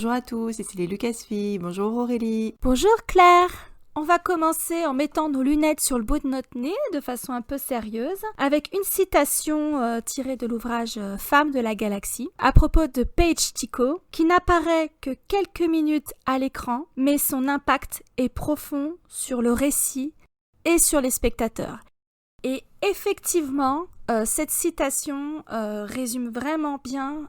Bonjour à tous, ici les Lucasfilles. Bonjour Aurélie. Bonjour Claire. On va commencer en mettant nos lunettes sur le bout de notre nez de façon un peu sérieuse avec une citation tirée de l'ouvrage Femmes de la Galaxie à propos de Paige Tico qui n'apparaît que quelques minutes à l'écran mais son impact est profond sur le récit et sur les spectateurs. Et effectivement, cette citation résume vraiment bien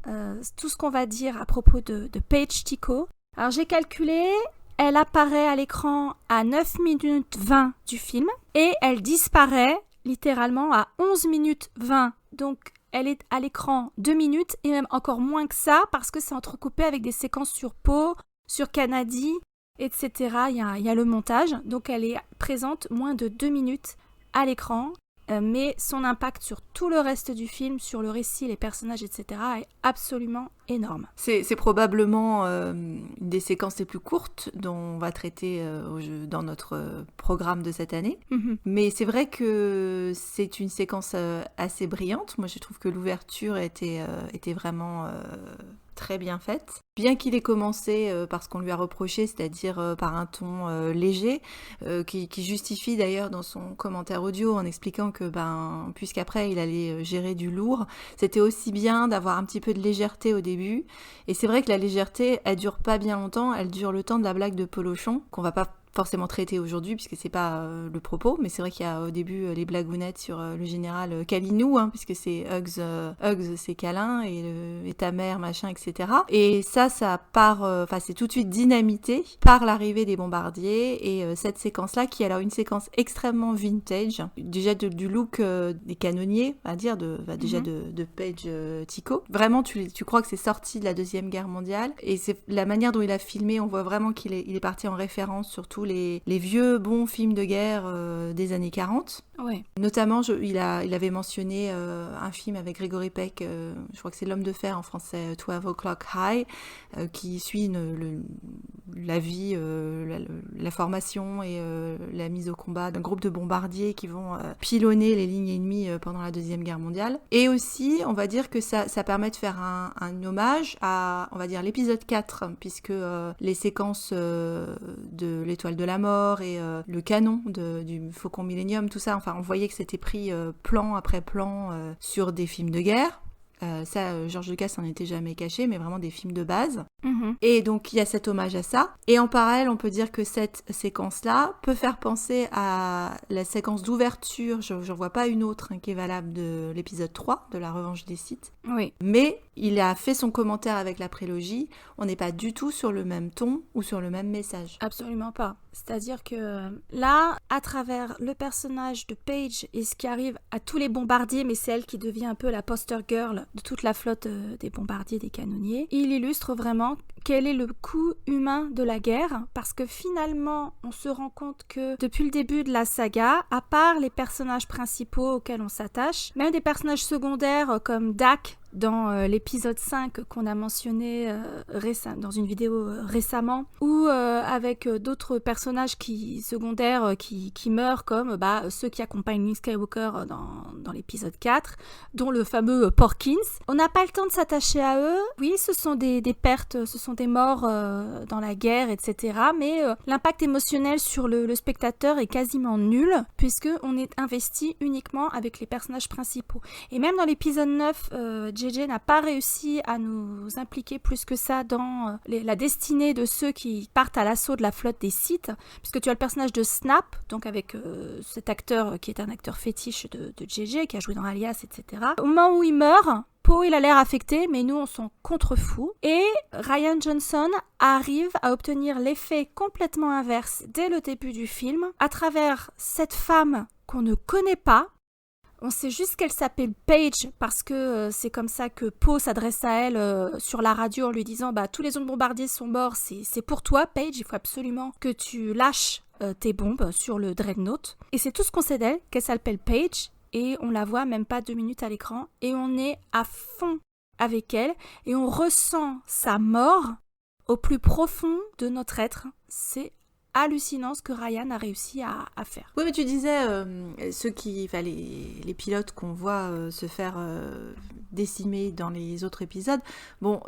tout ce qu'on va dire à propos de Paige Tico. Alors j'ai calculé, elle apparaît à l'écran à 9 minutes 20 du film et elle disparaît littéralement à 11 minutes 20. Donc elle est à l'écran 2 minutes et même encore moins que ça parce que c'est entrecoupé avec des séquences sur Poe, sur Kennedy, etc. Il y a le montage, donc elle est présente moins de 2 minutes à l'écran. Mais son impact sur tout le reste du film, sur le récit, les personnages, etc. est absolument énorme. C'est probablement une des séquences les plus courtes dont on va traiter dans notre programme de cette année. Mais c'est vrai que c'est une séquence assez brillante. Moi, je trouve que l'ouverture était vraiment très bien faite. Bien qu'il ait commencé par ce qu'on lui a reproché, c'est-à-dire par un ton léger, qui justifie d'ailleurs dans son commentaire audio en expliquant que puisqu'après il allait gérer du lourd, c'était aussi bien d'avoir un petit peu de légèreté au début. Et c'est vrai que la légèreté, elle dure pas bien longtemps, elle dure le temps de la blague de Polochon, qu'on va pas forcément traité aujourd'hui puisque c'est pas le propos, mais c'est vrai qu'il y a au début les blagounettes sur le général Calinou, puisque c'est Hugs c'est câlin et ta mère machin, etc. Et ça part, c'est tout de suite dynamité par l'arrivée des bombardiers et cette séquence là qui est alors une séquence extrêmement vintage, déjà du look des canonniers, à dire déjà de Paige Tico. Vraiment tu crois que c'est sorti de la Deuxième Guerre mondiale et c'est la manière dont il a filmé, on voit vraiment qu'il est parti en référence surtout les vieux bons films de guerre des années 40. Ouais. Notamment, il avait mentionné un film avec Gregory Peck, je crois que c'est L'Homme de Fer en français, 12 O'Clock High, qui suit la vie, la formation et la mise au combat d'un groupe de bombardiers qui vont pilonner les lignes ennemies pendant la Deuxième Guerre mondiale. Et aussi, on va dire que ça permet de faire un hommage à, on va dire, l'épisode 4, puisque les séquences de l'Étoile de la Mort et le canon du Faucon Millenium, tout ça, on voyait que c'était pris plan après plan sur des films de guerre. George Lucas n'en était jamais caché, mais vraiment des films de base. Et donc il y a cet hommage à ça. Et en parallèle, on peut dire que cette séquence-là peut faire penser à la séquence d'ouverture, je n'en vois pas une autre qui est valable, de l'épisode 3 de La Revanche des Sith. Oui. Mais il a fait son commentaire avec la prélogie, on n'est pas du tout sur le même ton ou sur le même message. Absolument pas. C'est-à-dire que là, à travers le personnage de Paige et ce qui arrive à tous les bombardiers, mais c'est elle qui devient un peu la poster girl de toute la flotte des bombardiers, des canonniers, il illustre vraiment quel est le coût humain de la guerre, parce que finalement, on se rend compte que depuis le début de la saga, à part les personnages principaux auxquels on s'attache, même des personnages secondaires comme Dak, dans l'épisode 5 qu'on a mentionné dans une vidéo récemment, ou avec d'autres personnages secondaires qui meurent, comme ceux qui accompagnent Luke Skywalker dans l'épisode 4, dont le fameux Porkins. On n'a pas le temps de s'attacher à eux. Oui, ce sont des pertes, ce sont des morts dans la guerre, etc. Mais l'impact émotionnel sur le spectateur est quasiment nul, puisqu'on est investi uniquement avec les personnages principaux. Et même dans l'épisode 9, JJ n'a pas réussi à nous impliquer plus que ça dans la destinée de ceux qui partent à l'assaut de la flotte des Sith, puisque tu as le personnage de Snap, donc avec cet acteur qui est un acteur fétiche de JJ, qui a joué dans Alias, etc. Au moment où il meurt, Poe, il a l'air affecté, mais nous, on s'en contrefout. Et Rian Johnson arrive à obtenir l'effet complètement inverse dès le début du film, à travers cette femme qu'on ne connaît pas. On sait juste qu'elle s'appelle Paige parce que c'est comme ça que Poe s'adresse à elle sur la radio en lui disant tous les autres bombardiers sont morts, c'est pour toi Paige, il faut absolument que tu lâches tes bombes sur le Dreadnought. Et c'est tout ce qu'on sait d'elle, qu'elle s'appelle Paige, et on la voit même pas 2 minutes à l'écran, et on est à fond avec elle, et on ressent sa mort au plus profond de notre être. C'est hallucinant ce que Ryan a réussi à faire. Oui, mais tu disais, les pilotes qu'on voit se faire décimer dans les autres épisodes, bon,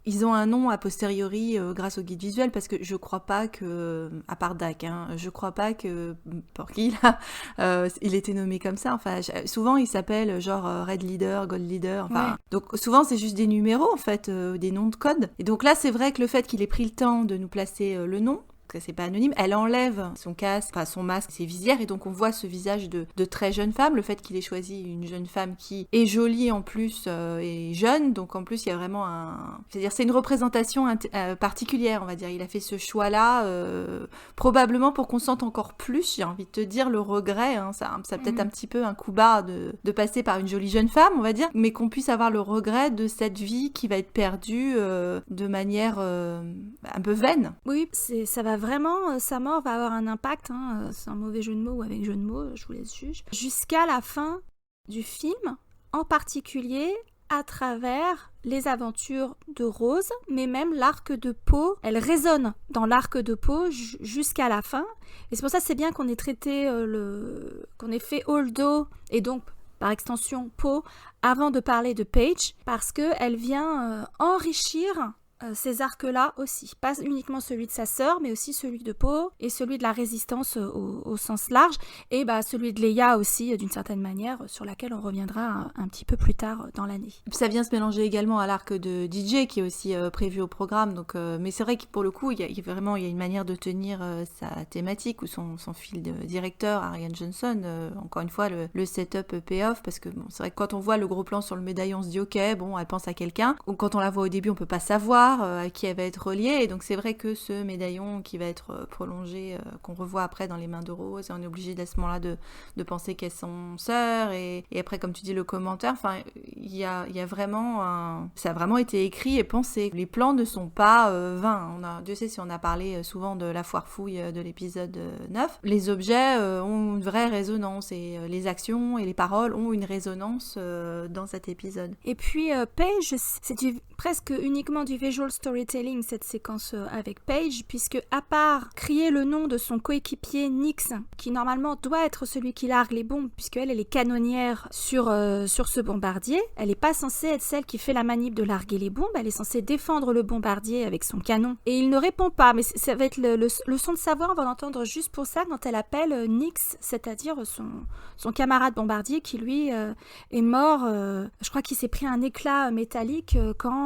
ils ont un nom a posteriori grâce au guide visuel, parce que je crois pas que, à part Dak, je crois pas que Porky, là, il était nommé comme ça. Enfin, souvent, il s'appelle genre Red Leader, Gold Leader. Enfin, Ouais. donc souvent, c'est juste des numéros, en fait, des noms de code. Et donc là, c'est vrai que le fait qu'il ait pris le temps de nous placer le nom, que c'est pas anonyme, elle enlève son casque, enfin son masque, ses visières, et donc on voit ce visage de très jeune femme. Le fait qu'il ait choisi une jeune femme qui est jolie en plus et jeune, donc en plus il y a vraiment c'est-à-dire c'est une représentation particulière, on va dire. Il a fait ce choix-là probablement pour qu'on sente encore plus, j'ai envie de te dire, le regret, ça peut-être un petit peu un coup bas de passer par une jolie jeune femme, on va dire, mais qu'on puisse avoir le regret de cette vie qui va être perdue de manière un peu vaine. Oui, ça va vraiment, sa mort va avoir un impact, sans mauvais jeu de mots ou avec jeu de mots, je vous laisse juger, jusqu'à la fin du film, en particulier à travers les aventures de Rose, mais même l'arc de Poe, elle résonne dans l'arc de Poe jusqu'à la fin, et c'est pour ça que c'est bien qu'on ait traité qu'on ait fait Holdo, et donc par extension Poe, avant de parler de Paige, parce qu'elle vient enrichir ces arcs-là aussi, pas uniquement celui de sa sœur, mais aussi celui de Poe et celui de la résistance au sens large, et celui de Leia aussi, d'une certaine manière, sur laquelle on reviendra un petit peu plus tard dans l'année. Ça vient se mélanger également à l'arc de DJ, qui est aussi prévu au programme, donc, mais c'est vrai que pour le coup, il y a une manière de tenir sa thématique, ou son fil directeur, Ariane Johnson, encore une fois, le setup payoff, parce que bon, c'est vrai que quand on voit le gros plan sur le médaillon, on se dit ok, bon, elle pense à quelqu'un, ou quand on la voit au début, on peut pas savoir à qui elle va être reliée, et donc c'est vrai que ce médaillon qui va être prolongé, qu'on revoit après dans les mains de Rose, on est obligé à ce moment-là de penser qu'elles sont sœurs, et après comme tu dis le commentaire, enfin il y a vraiment ça a vraiment été écrit et pensé. Les plans ne sont pas vains. Dieu sait si on a parlé souvent de la foire fouille de l'épisode 9, les objets ont une vraie résonance, et les actions et les paroles ont une résonance dans cet épisode. Et puis Paige, c'est presque uniquement du visual storytelling, cette séquence avec Paige, puisque à part crier le nom de son coéquipier Nyx, qui normalement doit être celui qui largue les bombes, puisqu'elle est canonnière sur ce bombardier, elle n'est pas censée être celle qui fait la manip de larguer les bombes, elle est censée défendre le bombardier avec son canon. Et il ne répond pas, mais ça va être le son de sa voix, on va l'entendre juste pour ça, quand elle appelle Nyx, c'est-à-dire son camarade bombardier qui lui est mort, je crois qu'il s'est pris un éclat métallique quand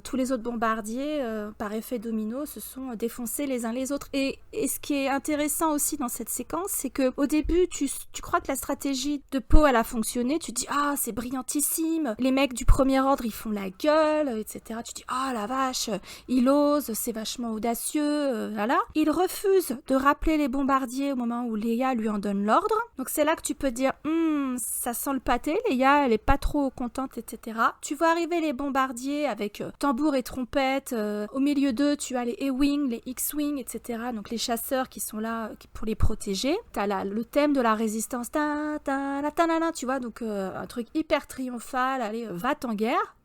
tous les autres bombardiers, par effet domino, se sont défoncés les uns les autres. Et ce qui est intéressant aussi dans cette séquence, c'est qu'au début, tu crois que la stratégie de Poe, elle a fonctionné, tu te dis « Ah, c'est brillantissime !» Les mecs du premier ordre, ils font la gueule, etc. Tu te dis « Ah, la vache, il ose, c'est vachement audacieux, voilà. » Il refuse de rappeler les bombardiers au moment où Leia lui en donne l'ordre. Donc c'est là que tu peux te dire « ça sent le pâté, Leia, elle est pas trop contente, etc. » Tu vois arriver les bombardiers avec tambour et trompette. Au milieu d'eux, tu as les A-Wing, les X-Wing, etc. Donc les chasseurs qui sont là pour les protéger. T'as le thème de la résistance, tu vois, donc un truc hyper triomphal, allez, va-t'en guerre.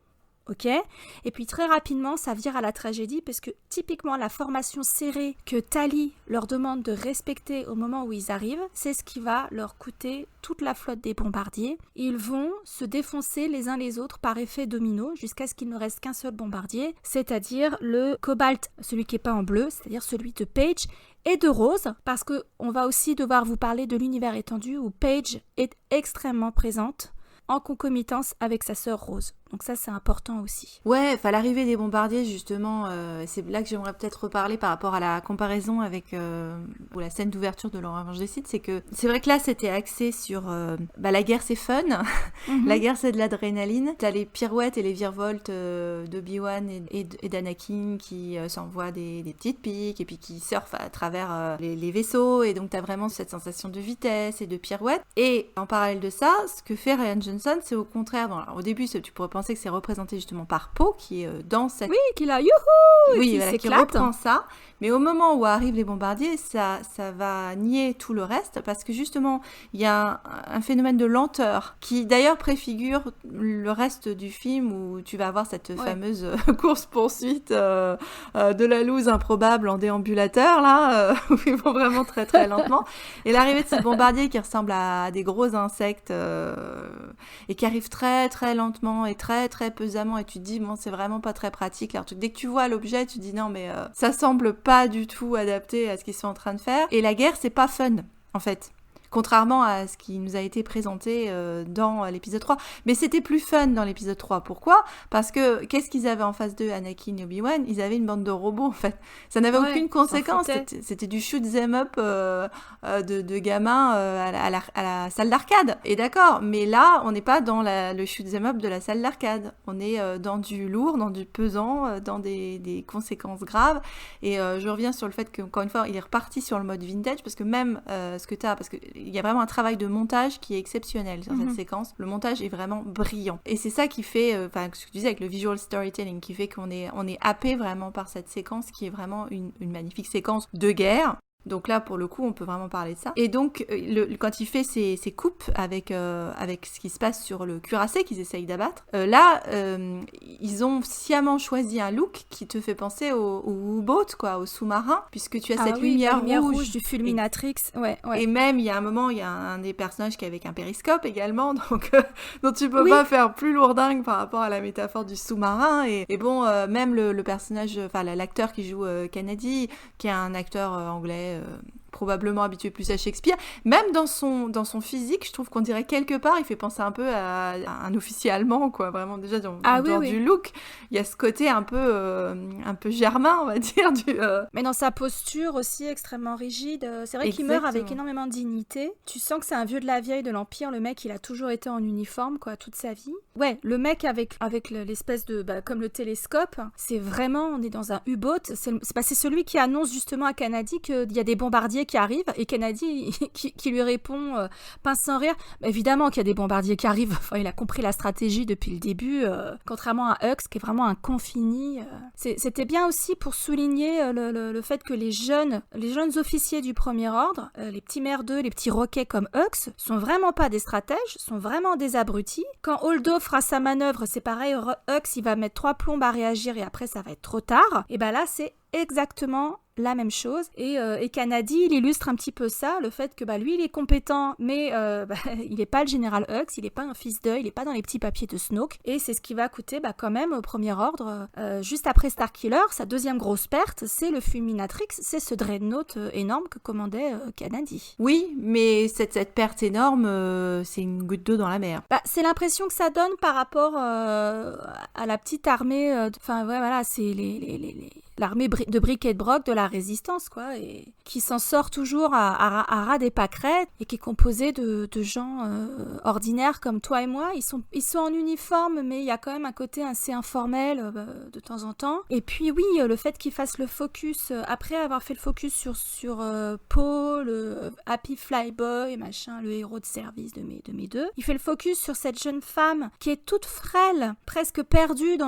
Ok, et puis très rapidement, ça vire à la tragédie, parce que typiquement la formation serrée que Tali leur demande de respecter au moment où ils arrivent, c'est ce qui va leur coûter toute la flotte des bombardiers. Ils vont se défoncer les uns les autres par effet domino jusqu'à ce qu'il ne reste qu'un seul bombardier, c'est-à-dire le Cobalt, celui qui est peint en bleu, c'est-à-dire celui de Paige et de Rose, parce qu'on va aussi devoir vous parler de l'univers étendu où Paige est extrêmement présente en concomitance avec sa sœur Rose. Donc ça, c'est important aussi. Ouais, enfin l'arrivée des bombardiers, justement, c'est là que j'aimerais peut-être reparler par rapport à la comparaison avec ou la scène d'ouverture de La Revanche des Sith. C'est que c'est vrai que là, c'était axé sur la guerre, c'est fun. La guerre, c'est de l'adrénaline. T'as les pirouettes et les virevoltes d'Obi-Wan et d'Anakin qui s'envoient des petites piques et puis qui surfent à travers les vaisseaux. Et donc, t'as vraiment cette sensation de vitesse et de pirouette. Et en parallèle de ça, ce que fait Rian Johnson, c'est au contraire. Bon, alors, au début, tu pourrais penser que c'est représenté justement par Poe qui est dans cette... Oui, qui a youhou, oui, voilà, qui reprend ça. Mais au moment où arrivent les bombardiers, ça va nier tout le reste, parce que justement, il y a un phénomène de lenteur qui d'ailleurs préfigure le reste du film, où tu vas avoir cette fameuse course-poursuite de la loose improbable en déambulateur, là, où ils vont vraiment très très lentement. Et l'arrivée de ces bombardiers qui ressemblent à des gros insectes et qui arrivent très très lentement et très très très pesamment et tu te dis bon c'est vraiment pas très pratique leur truc. Dès que tu vois l'objet tu te dis non mais ça semble pas du tout adapté à ce qu'ils sont en train de faire. Et la guerre c'est pas fun en fait. Contrairement à ce qui nous a été présenté dans l'épisode 3. Mais c'était plus fun dans l'épisode 3. Pourquoi ? Parce que, qu'est-ce qu'ils avaient en face d'eux, Anakin et Obi-Wan ? Ils avaient une bande de robots, en fait. Ça n'avait aucune conséquence. C'était du shoot them up de gamins à la salle d'arcade. Et d'accord, mais là, on n'est pas dans le shoot them up de la salle d'arcade. On est dans du lourd, dans du pesant, dans des conséquences graves. Et je reviens sur le fait qu'encore une fois, il est reparti sur le mode vintage, parce que même ce que tu as... Parce que il y a vraiment un travail de montage qui est exceptionnel sur cette séquence. Le montage est vraiment brillant. Et c'est ça qui fait, ce que tu disais avec le visual storytelling, qui fait qu'on est happé vraiment par cette séquence qui est vraiment une magnifique séquence de guerre. Donc là, pour le coup, on peut vraiment parler de ça. Et donc, quand il fait ses coupes avec ce qui se passe sur le cuirassé qu'ils essayent d'abattre, ils ont sciemment choisi un look qui te fait penser au U-boat, quoi, au sous-marin, puisque tu as cette lumière rouge du Fulminatrix. Ouais. Et même, il y a un moment, il y a un des personnages qui est avec un périscope également, donc tu peux pas faire plus lourdingue par rapport à la métaphore du sous-marin. Et bon, même le personnage, l'acteur qui joue Kennedy, qui est un acteur anglais probablement habitué plus à Shakespeare, même dans son physique, je trouve qu'on dirait quelque part, il fait penser un peu à un officier allemand, quoi, vraiment déjà dans du look, il y a ce côté un peu germain, on va dire. Mais dans sa posture aussi extrêmement rigide, c'est vrai qu'il meurt avec énormément de dignité, tu sens que c'est un vieux de la vieille de l'Empire, le mec il a toujours été en uniforme, quoi, toute sa vie. Ouais, le mec avec l'espèce de, comme le télescope, c'est vraiment, on est dans un U-boat, c'est celui qui annonce justement à Kennedy qu'il y a des bombardiers qui arrive et Kennedy qui lui répond pince sans rire, évidemment qu'il y a des bombardiers qui arrivent, il a compris la stratégie depuis le début, contrairement à Hux qui est vraiment un confini. C'était bien aussi pour souligner le fait que les jeunes officiers du premier ordre, les petits merdeux, les petits roquets comme Hux, sont vraiment pas des stratèges, sont vraiment des abrutis. Quand Holdo fera sa manœuvre, c'est pareil, Hux il va mettre 3 plombes à réagir et après ça va être trop tard, et ben là c'est exactement la même chose. Et Kennedy, il illustre un petit peu ça, le fait que lui, il est compétent, mais il n'est pas le général Hux, il n'est pas un fils d'œil, il n'est pas dans les petits papiers de Snoke. Et c'est ce qui va coûter quand même au premier ordre. Juste après Starkiller, sa deuxième grosse perte, c'est le Fulminatrix, c'est ce dreadnought énorme que commandait Kennedy. Oui, mais cette perte énorme, c'est une goutte d'eau dans la mer. C'est l'impression que ça donne par rapport à la petite armée, c'est l'armée de briques et de broc de la résistance, quoi, et qui s'en sort toujours à ras des pâquerettes et qui est composé de gens ordinaires comme toi et moi. Ils sont en uniforme, mais il y a quand même un côté assez informel de temps en temps. Et puis oui, le fait qu'ils fassent le focus, après avoir fait le focus sur Paul, le Happy Flyboy, machin, le héros de service de mes deux, il fait le focus sur cette jeune femme qui est toute frêle, presque perdue,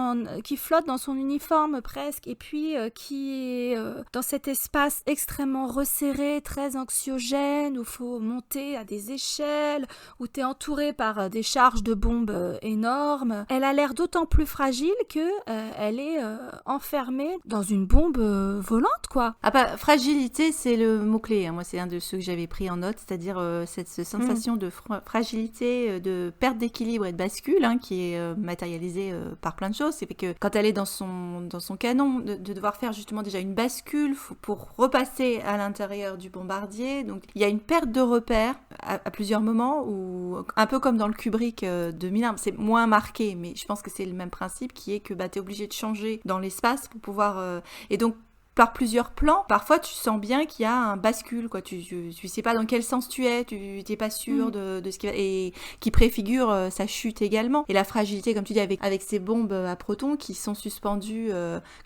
qui flotte dans son uniforme presque, et puis qui est dans cet espace extrêmement resserré, très anxiogène, où il faut monter à des échelles, où tu es entouré par des charges de bombes énormes. Elle a l'air d'autant plus fragile qu'elle est enfermée dans une bombe volante, quoi. Fragilité, c'est le mot-clé. Hein. Moi, c'est un de ceux que j'avais pris en note, c'est-à-dire cette sensation de fragilité, de perte d'équilibre et de bascule, hein, qui est matérialisée par plein de choses. C'est que quand elle est dans son canon, de devoir faire justement déjà une bascule pour repasser à l'intérieur du bombardier. Donc il y a une perte de repère à plusieurs moments, où, un peu comme dans le Kubrick 2001, c'est moins marqué, mais je pense que c'est le même principe, qui est que tu es obligé de changer dans l'espace pour pouvoir... et donc par plusieurs plans, parfois tu sens bien qu'il y a un bascule, quoi. Tu sais pas dans quel sens tu es, tu n'es pas sûr de ce qui va, et qui préfigure sa chute également. Et la fragilité, comme tu dis, avec ces bombes à protons qui sont suspendues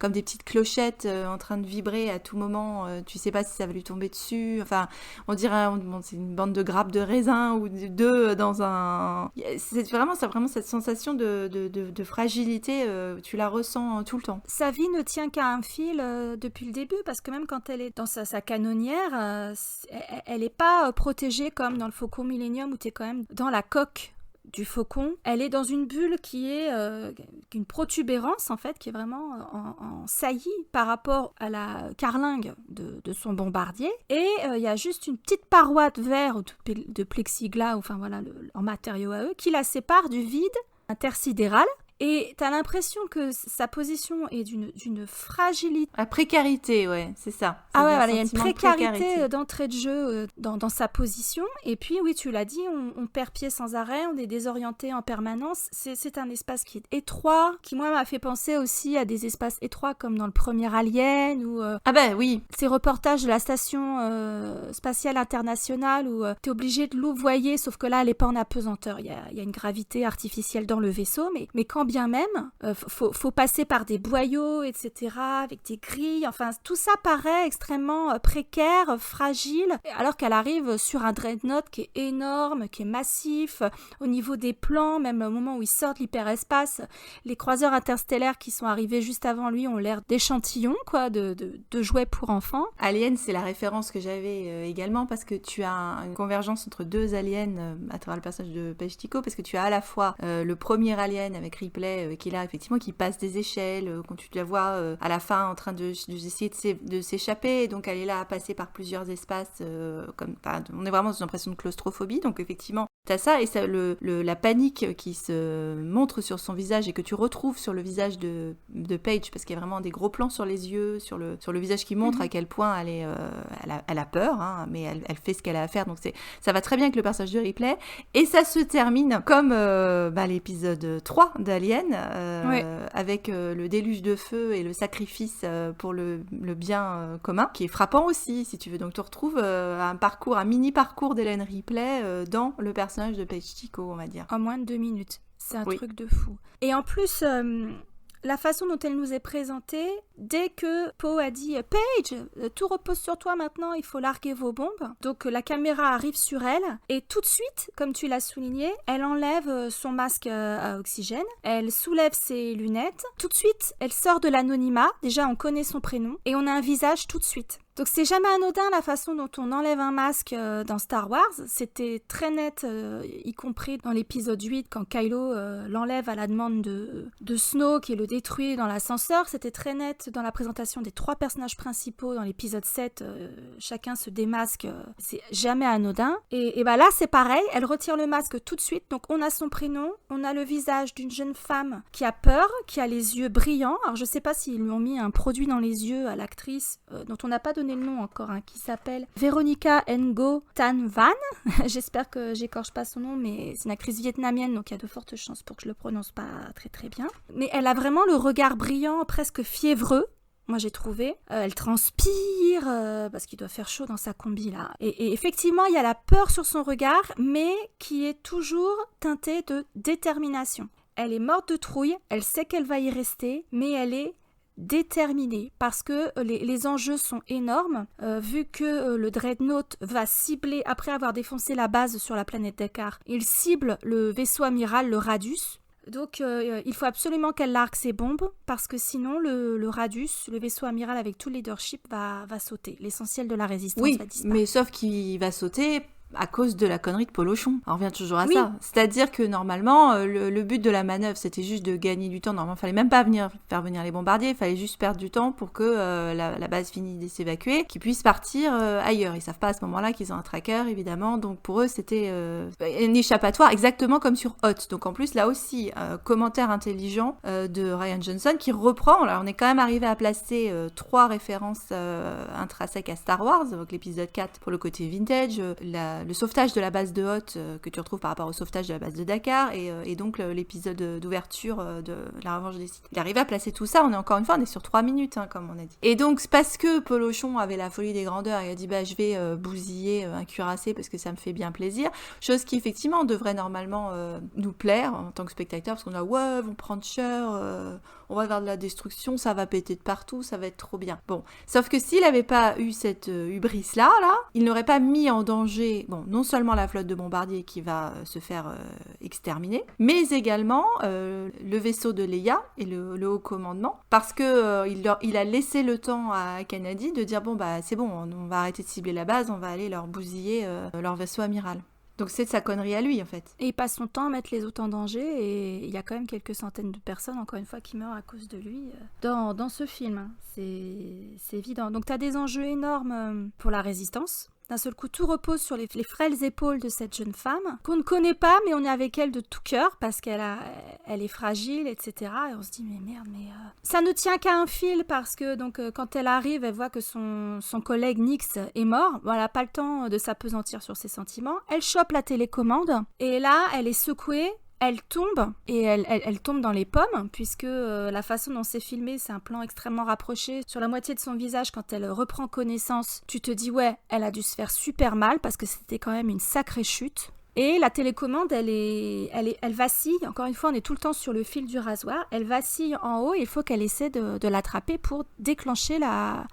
comme des petites clochettes en train de vibrer à tout moment. Tu sais pas si ça va lui tomber dessus. Enfin, on dirait c'est une bande de grappes de raisin ou deux dans un... C'est vraiment cette sensation de fragilité, tu la ressens tout le temps. Sa vie ne tient qu'à un fil depuis le début, parce que même quand elle est dans sa canonnière, elle n'est pas protégée comme dans le Faucon Millennium, où tu es quand même dans la coque du Faucon. Elle est dans une bulle qui est une protubérance, en fait, qui est vraiment en saillie par rapport à la carlingue de son bombardier. Et il y a juste une petite paroi de verre ou de plexiglas, en matériaux à eux, qui la sépare du vide intersidéral. Et t'as l'impression que sa position est d'une fragilité. La précarité, ouais, c'est ça. Ah ouais, voilà, il y a une précarité d'entrée de jeu dans sa position. Et puis, oui, tu l'as dit, on perd pied sans arrêt, on est désorienté en permanence. C'est un espace qui est étroit, qui, moi, m'a fait penser aussi à des espaces étroits comme dans le premier Alien ou... Ah ben oui. Ces reportages de la station spatiale internationale où t'es obligé de louvoyer, sauf que là, elle n'est pas en apesanteur. Il y a une gravité artificielle dans le vaisseau, mais quand bien même, faut passer par des boyaux, etc., avec des grilles. Enfin, tout ça paraît extrêmement précaire, fragile, alors qu'elle arrive sur un dreadnought qui est énorme, qui est massif. Au niveau des plans, même au moment où ils sortent l'hyperespace, les croiseurs interstellaires qui sont arrivés juste avant lui ont l'air d'échantillons, quoi, de jouets pour enfants. Alien, c'est la référence que j'avais également, parce que tu as une convergence entre deux aliens à travers le personnage de Paige Tico, parce que tu as à la fois le premier alien avec Ripley qui est là, effectivement, qui passe des échelles, quand tu la vois à la fin en train d'essayer de s'échapper, donc elle est là à passer par plusieurs espaces, on est vraiment dans une impression de claustrophobie, donc effectivement, t'as ça, et ça, la panique qui se montre sur son visage et que tu retrouves sur le visage de Paige, parce qu'il y a vraiment des gros plans sur les yeux, sur le visage qui montre à quel point elle a peur, hein, mais elle fait ce qu'elle a à faire, donc ça va très bien avec le personnage de Ripley, et ça se termine comme l'épisode 3 d'Alien, avec le déluge de feu et le sacrifice pour le bien commun, qui est frappant aussi, si tu veux. Donc tu retrouves un mini parcours d'Hélène Ripley dans le personnage de Paige Tico, on va dire. En moins de 2 minutes. C'est un truc de fou. Et en plus... la façon dont elle nous est présentée, dès que Poe a dit « Paige, tout repose sur toi maintenant, il faut larguer vos bombes », donc la caméra arrive sur elle, et tout de suite, comme tu l'as souligné, elle enlève son masque à oxygène, elle soulève ses lunettes, tout de suite, elle sort de l'anonymat, déjà on connaît son prénom, et on a un visage tout de suite. Donc c'est jamais anodin la façon dont on enlève un masque dans Star Wars, c'était très net, y compris dans l'épisode 8, quand Kylo l'enlève à la demande de Snoke et le détruit dans l'ascenseur, c'était très net dans la présentation des 3 personnages principaux dans l'épisode 7, chacun se démasque, c'est jamais anodin. Et bah là c'est pareil, elle retire le masque tout de suite, donc on a son prénom, on a le visage d'une jeune femme qui a peur, qui a les yeux brillants, alors je sais pas s'ils lui ont mis un produit dans les yeux à l'actrice, dont on n'a pas donné le nom encore, hein, qui s'appelle Veronica Ngo Tan Van, j'espère que j'écorche pas son nom, mais c'est une actrice vietnamienne, donc il y a de fortes chances pour que je le prononce pas très très bien. Mais elle a vraiment le regard brillant, presque fiévreux, moi j'ai trouvé. Elle transpire, parce qu'il doit faire chaud dans sa combi là. Et effectivement, il y a la peur sur son regard, mais qui est toujours teintée de détermination. Elle est morte de trouille, elle sait qu'elle va y rester, mais elle est déterminée, parce que les enjeux sont énormes, vu que le Dreadnought va cibler, après avoir défoncé la base sur la planète Dakar, il cible le vaisseau amiral, le Radius. Donc il faut absolument qu'elle largue ses bombes, parce que sinon le Radius, le vaisseau amiral avec tout le leadership, va sauter. L'essentiel de la résistance va disparaître. Mais sauf qu'il va sauter à cause de la connerie de Polochon. On revient toujours à ça. C'est-à-dire que normalement, le but de la manœuvre, c'était juste de gagner du temps. Normalement, il fallait même pas faire venir les bombardiers, il fallait juste perdre du temps pour que la base finisse de s'évacuer, qu'ils puissent partir ailleurs. Ils savent pas à ce moment-là qu'ils ont un tracker, évidemment. Donc pour eux, c'était un échappatoire, exactement comme sur Hot. Donc en plus, là aussi, commentaire intelligent de Rian Johnson qui reprend. Alors on est quand même arrivé à placer 3 références intrinsèques à Star Wars, donc l'épisode 4 pour le côté vintage, le sauvetage de la base de Hoth que tu retrouves par rapport au sauvetage de la base de Dakar et donc l'épisode d'ouverture de la revanche des Sith. Il arrive à placer tout ça, on est sur 3 minutes, hein, comme on a dit. Et donc, parce que Polochon avait la folie des grandeurs et a dit je vais bousiller un cuirassé parce que ça me fait bien plaisir, chose qui effectivement devrait normalement nous plaire en tant que spectateur, parce qu'on a vont prendre cher, on va vers de la destruction, ça va péter de partout, ça va être trop bien. Bon, sauf que s'il n'avait pas eu cette hubris-là, il n'aurait pas mis en danger, non seulement la flotte de bombardiers qui va se faire exterminer, mais également le vaisseau de Leia et le haut commandement, parce que il a laissé le temps à Kennedy de dire c'est bon, on va arrêter de cibler la base, on va aller leur bousiller leur vaisseau amiral. Donc c'est de sa connerie à lui, en fait. Et il passe son temps à mettre les autres en danger, et il y a quand même quelques centaines de personnes, encore une fois, qui meurent à cause de lui dans ce film. C'est évident. Donc t'as des enjeux énormes pour la résistance, D'un seul coup, tout repose sur les frêles épaules de cette jeune femme, qu'on ne connaît pas, mais on est avec elle de tout cœur, parce qu'elle est fragile, etc. Et on se dit, mais merde, ça ne tient qu'à un fil, parce que donc, quand elle arrive, elle voit que son collègue Nix est mort. Bon, elle n'a pas le temps de s'apesantir sur ses sentiments. Elle chope la télécommande, et là, elle est secouée. Elle tombe, et elle tombe dans les pommes, puisque la façon dont c'est filmé, c'est un plan extrêmement rapproché sur la moitié de son visage. Quand elle reprend connaissance, tu te dis ouais, elle a dû se faire super mal, parce que c'était quand même une sacrée chute. Et la télécommande, elle vacille. Encore une fois, on est tout le temps sur le fil du rasoir. Elle vacille en haut et il faut qu'elle essaie de l'attraper pour déclencher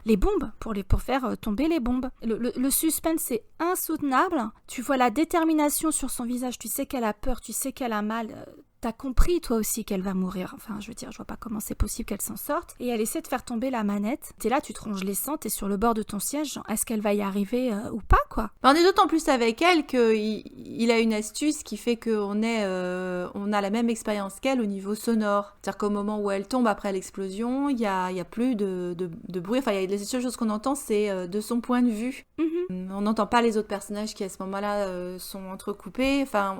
les bombes, pour faire tomber les bombes. Le suspense est insoutenable. Tu vois la détermination sur son visage. Tu sais qu'elle a peur, tu sais qu'elle a mal. T'as compris toi aussi qu'elle va mourir. Enfin, je veux dire, je vois pas comment c'est possible qu'elle s'en sorte. Et elle essaie de faire tomber la manette. T'es là, tu te ronges les sangs, t'es sur le bord de ton siège. Genre, est-ce qu'elle va y arriver ou pas, quoi? On est d'autant plus avec elle qu'il a une astuce qui fait qu'on on a la même expérience qu'elle au niveau sonore. C'est-à-dire qu'au moment où elle tombe après l'explosion, il y a plus de bruit. Enfin, les seules choses qu'on entend, c'est de son point de vue. Mm-hmm. On n'entend pas les autres personnages qui à ce moment-là sont entrecoupés. Enfin,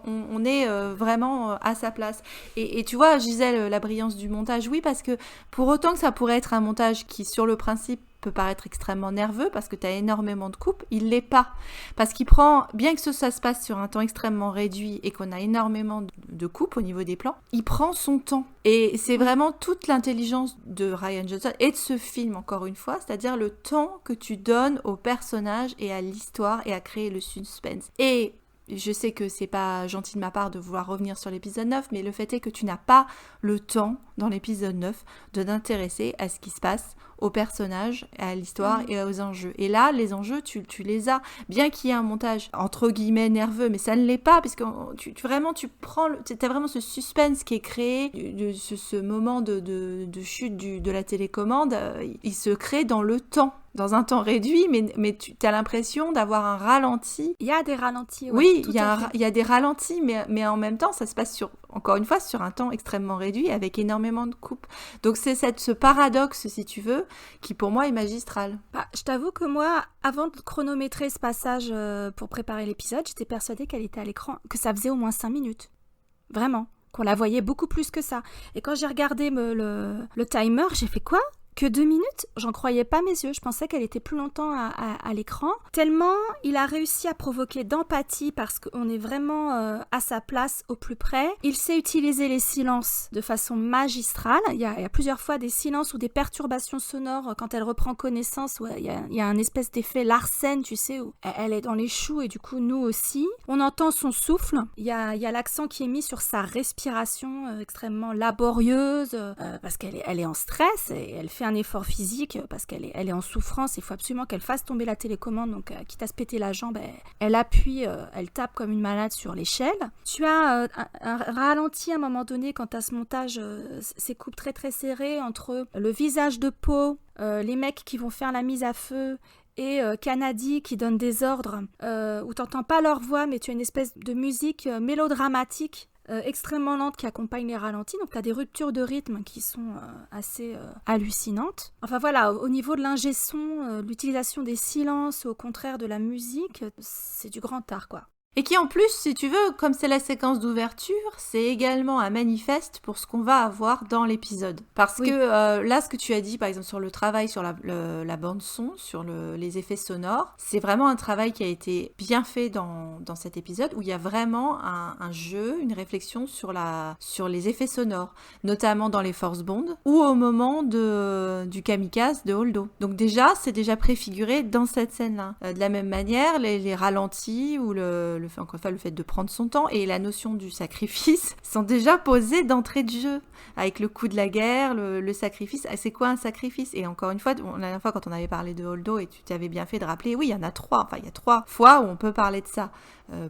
on est vraiment à sa place. Et tu vois, Gisèle, la brillance du montage, oui, parce que pour autant que ça pourrait être un montage qui, sur le principe, peut paraître extrêmement nerveux parce que tu as énormément de coupes, il l'est pas. Parce qu'il prend, bien que ça se passe sur un temps extrêmement réduit et qu'on a énormément de coupes au niveau des plans, il prend son temps. Et c'est vraiment toute l'intelligence de Rian Johnson et de ce film, encore une fois, c'est-à-dire le temps que tu donnes aux personnages et à l'histoire et à créer le suspense. Et je sais que c'est pas gentil de ma part de vouloir revenir sur l'épisode 9, mais le fait est que tu n'as pas le temps, dans l'épisode 9, de t'intéresser à ce qui se passe aux personnages, à l'histoire et aux enjeux. Et là, les enjeux, tu les as. Bien qu'il y ait un montage, entre guillemets, nerveux, mais ça ne l'est pas, parce que tu prends... T'as vraiment ce suspense qui est créé, ce moment de chute de la télécommande, il se crée dans le temps. Dans un temps réduit, mais tu as l'impression d'avoir un ralenti. Il y a des ralentis, oui. Oui, il y a des ralentis, mais en même temps, ça se passe encore une fois, sur un temps extrêmement réduit, avec énormément de coupes. Donc c'est ce paradoxe, si tu veux, qui pour moi est magistral. Je t'avoue que moi, avant de chronométrer ce passage pour préparer l'épisode, j'étais persuadée qu'elle était à l'écran, que ça faisait au moins 5 minutes. Vraiment. Qu'on la voyait beaucoup plus que ça. Et quand j'ai regardé le timer, j'ai fait quoi ? Que 2 minutes, j'en croyais pas mes yeux. Je pensais qu'elle était plus longtemps à l'écran. Tellement il a réussi à provoquer d'empathie parce qu'on est vraiment à sa place au plus près. Il sait utiliser les silences de façon magistrale. Il y a plusieurs fois des silences ou des perturbations sonores quand elle reprend connaissance. Il y a un espèce d'effet Larsen, tu sais, où elle est dans les choux et du coup nous aussi. On entend son souffle. Il y a l'accent qui est mis sur sa respiration extrêmement laborieuse parce qu'elle est en stress et elle fait un effort physique parce qu'elle est en souffrance. Il faut absolument qu'elle fasse tomber la télécommande, donc quitte à se péter la jambe, elle appuie, elle tape comme une malade sur l'échelle. Tu as un ralenti à un moment donné quand à ce montage, ces coupes très très serrées entre le visage de Poe, les mecs qui vont faire la mise à feu et Kanadi qui donne des ordres où t'entends pas leur voix mais tu as une espèce de musique mélodramatique extrêmement lente qui accompagne les ralentis, donc tu as des ruptures de rythme qui sont assez hallucinantes. Enfin voilà, au niveau de l'ingé son, l'utilisation des silences au contraire de la musique, c'est du grand art quoi. Et qui en plus, si tu veux, comme c'est la séquence d'ouverture, c'est également un manifeste pour ce qu'on va avoir dans l'épisode. Parce que là, ce que tu as dit, par exemple, sur le travail, sur la bande-son, sur les effets sonores, c'est vraiment un travail qui a été bien fait dans cet épisode, où il y a vraiment un jeu, une réflexion sur les effets sonores, notamment dans les Force Bond, ou au moment du kamikaze de Holdo. Donc déjà, c'est déjà préfiguré dans cette scène-là. De la même manière, les ralentis, ou encore une fois, le fait de prendre son temps et la notion du sacrifice sont déjà posés d'entrée de jeu avec le coup de la guerre, le sacrifice. C'est quoi un sacrifice ? Et encore une fois, la dernière fois quand on avait parlé de Holdo et tu t'avais bien fait de rappeler, oui, il y en a 3. Enfin, il y a 3 fois où on peut parler de ça.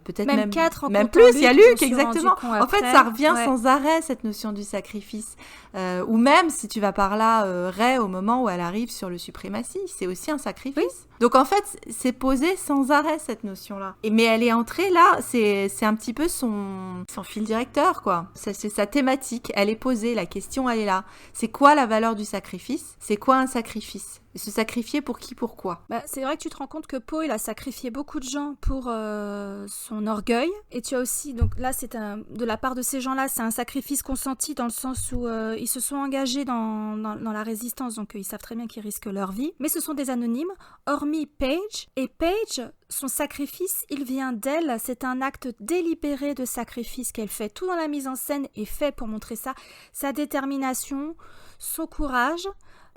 Peut-être même 4 même plus, il y a Luke, exactement. En fait, ça revient sans arrêt, cette notion du sacrifice. Ou même, si tu vas par là, Rey, au moment où elle arrive sur le suprématie, c'est aussi un sacrifice. Oui. Donc en fait, c'est posé sans arrêt, cette notion-là. Mais elle est entrée là, c'est un petit peu son fil directeur, quoi. C'est sa thématique, elle est posée, la question, elle est là. C'est quoi la valeur du sacrifice ? C'est quoi un sacrifice ? Se sacrifier pour qui, pourquoi? C'est vrai que tu te rends compte que Poe, il a sacrifié beaucoup de gens pour son orgueil. Et tu as aussi, donc là, de la part de ces gens-là, c'est un sacrifice consenti dans le sens où ils se sont engagés dans la résistance, donc ils savent très bien qu'ils risquent leur vie. Mais ce sont des anonymes, hormis Paige. Et Paige, son sacrifice, il vient d'elle. C'est un acte délibéré de sacrifice qu'elle fait. Tout dans la mise en scène est fait pour montrer ça. Sa détermination, son courage.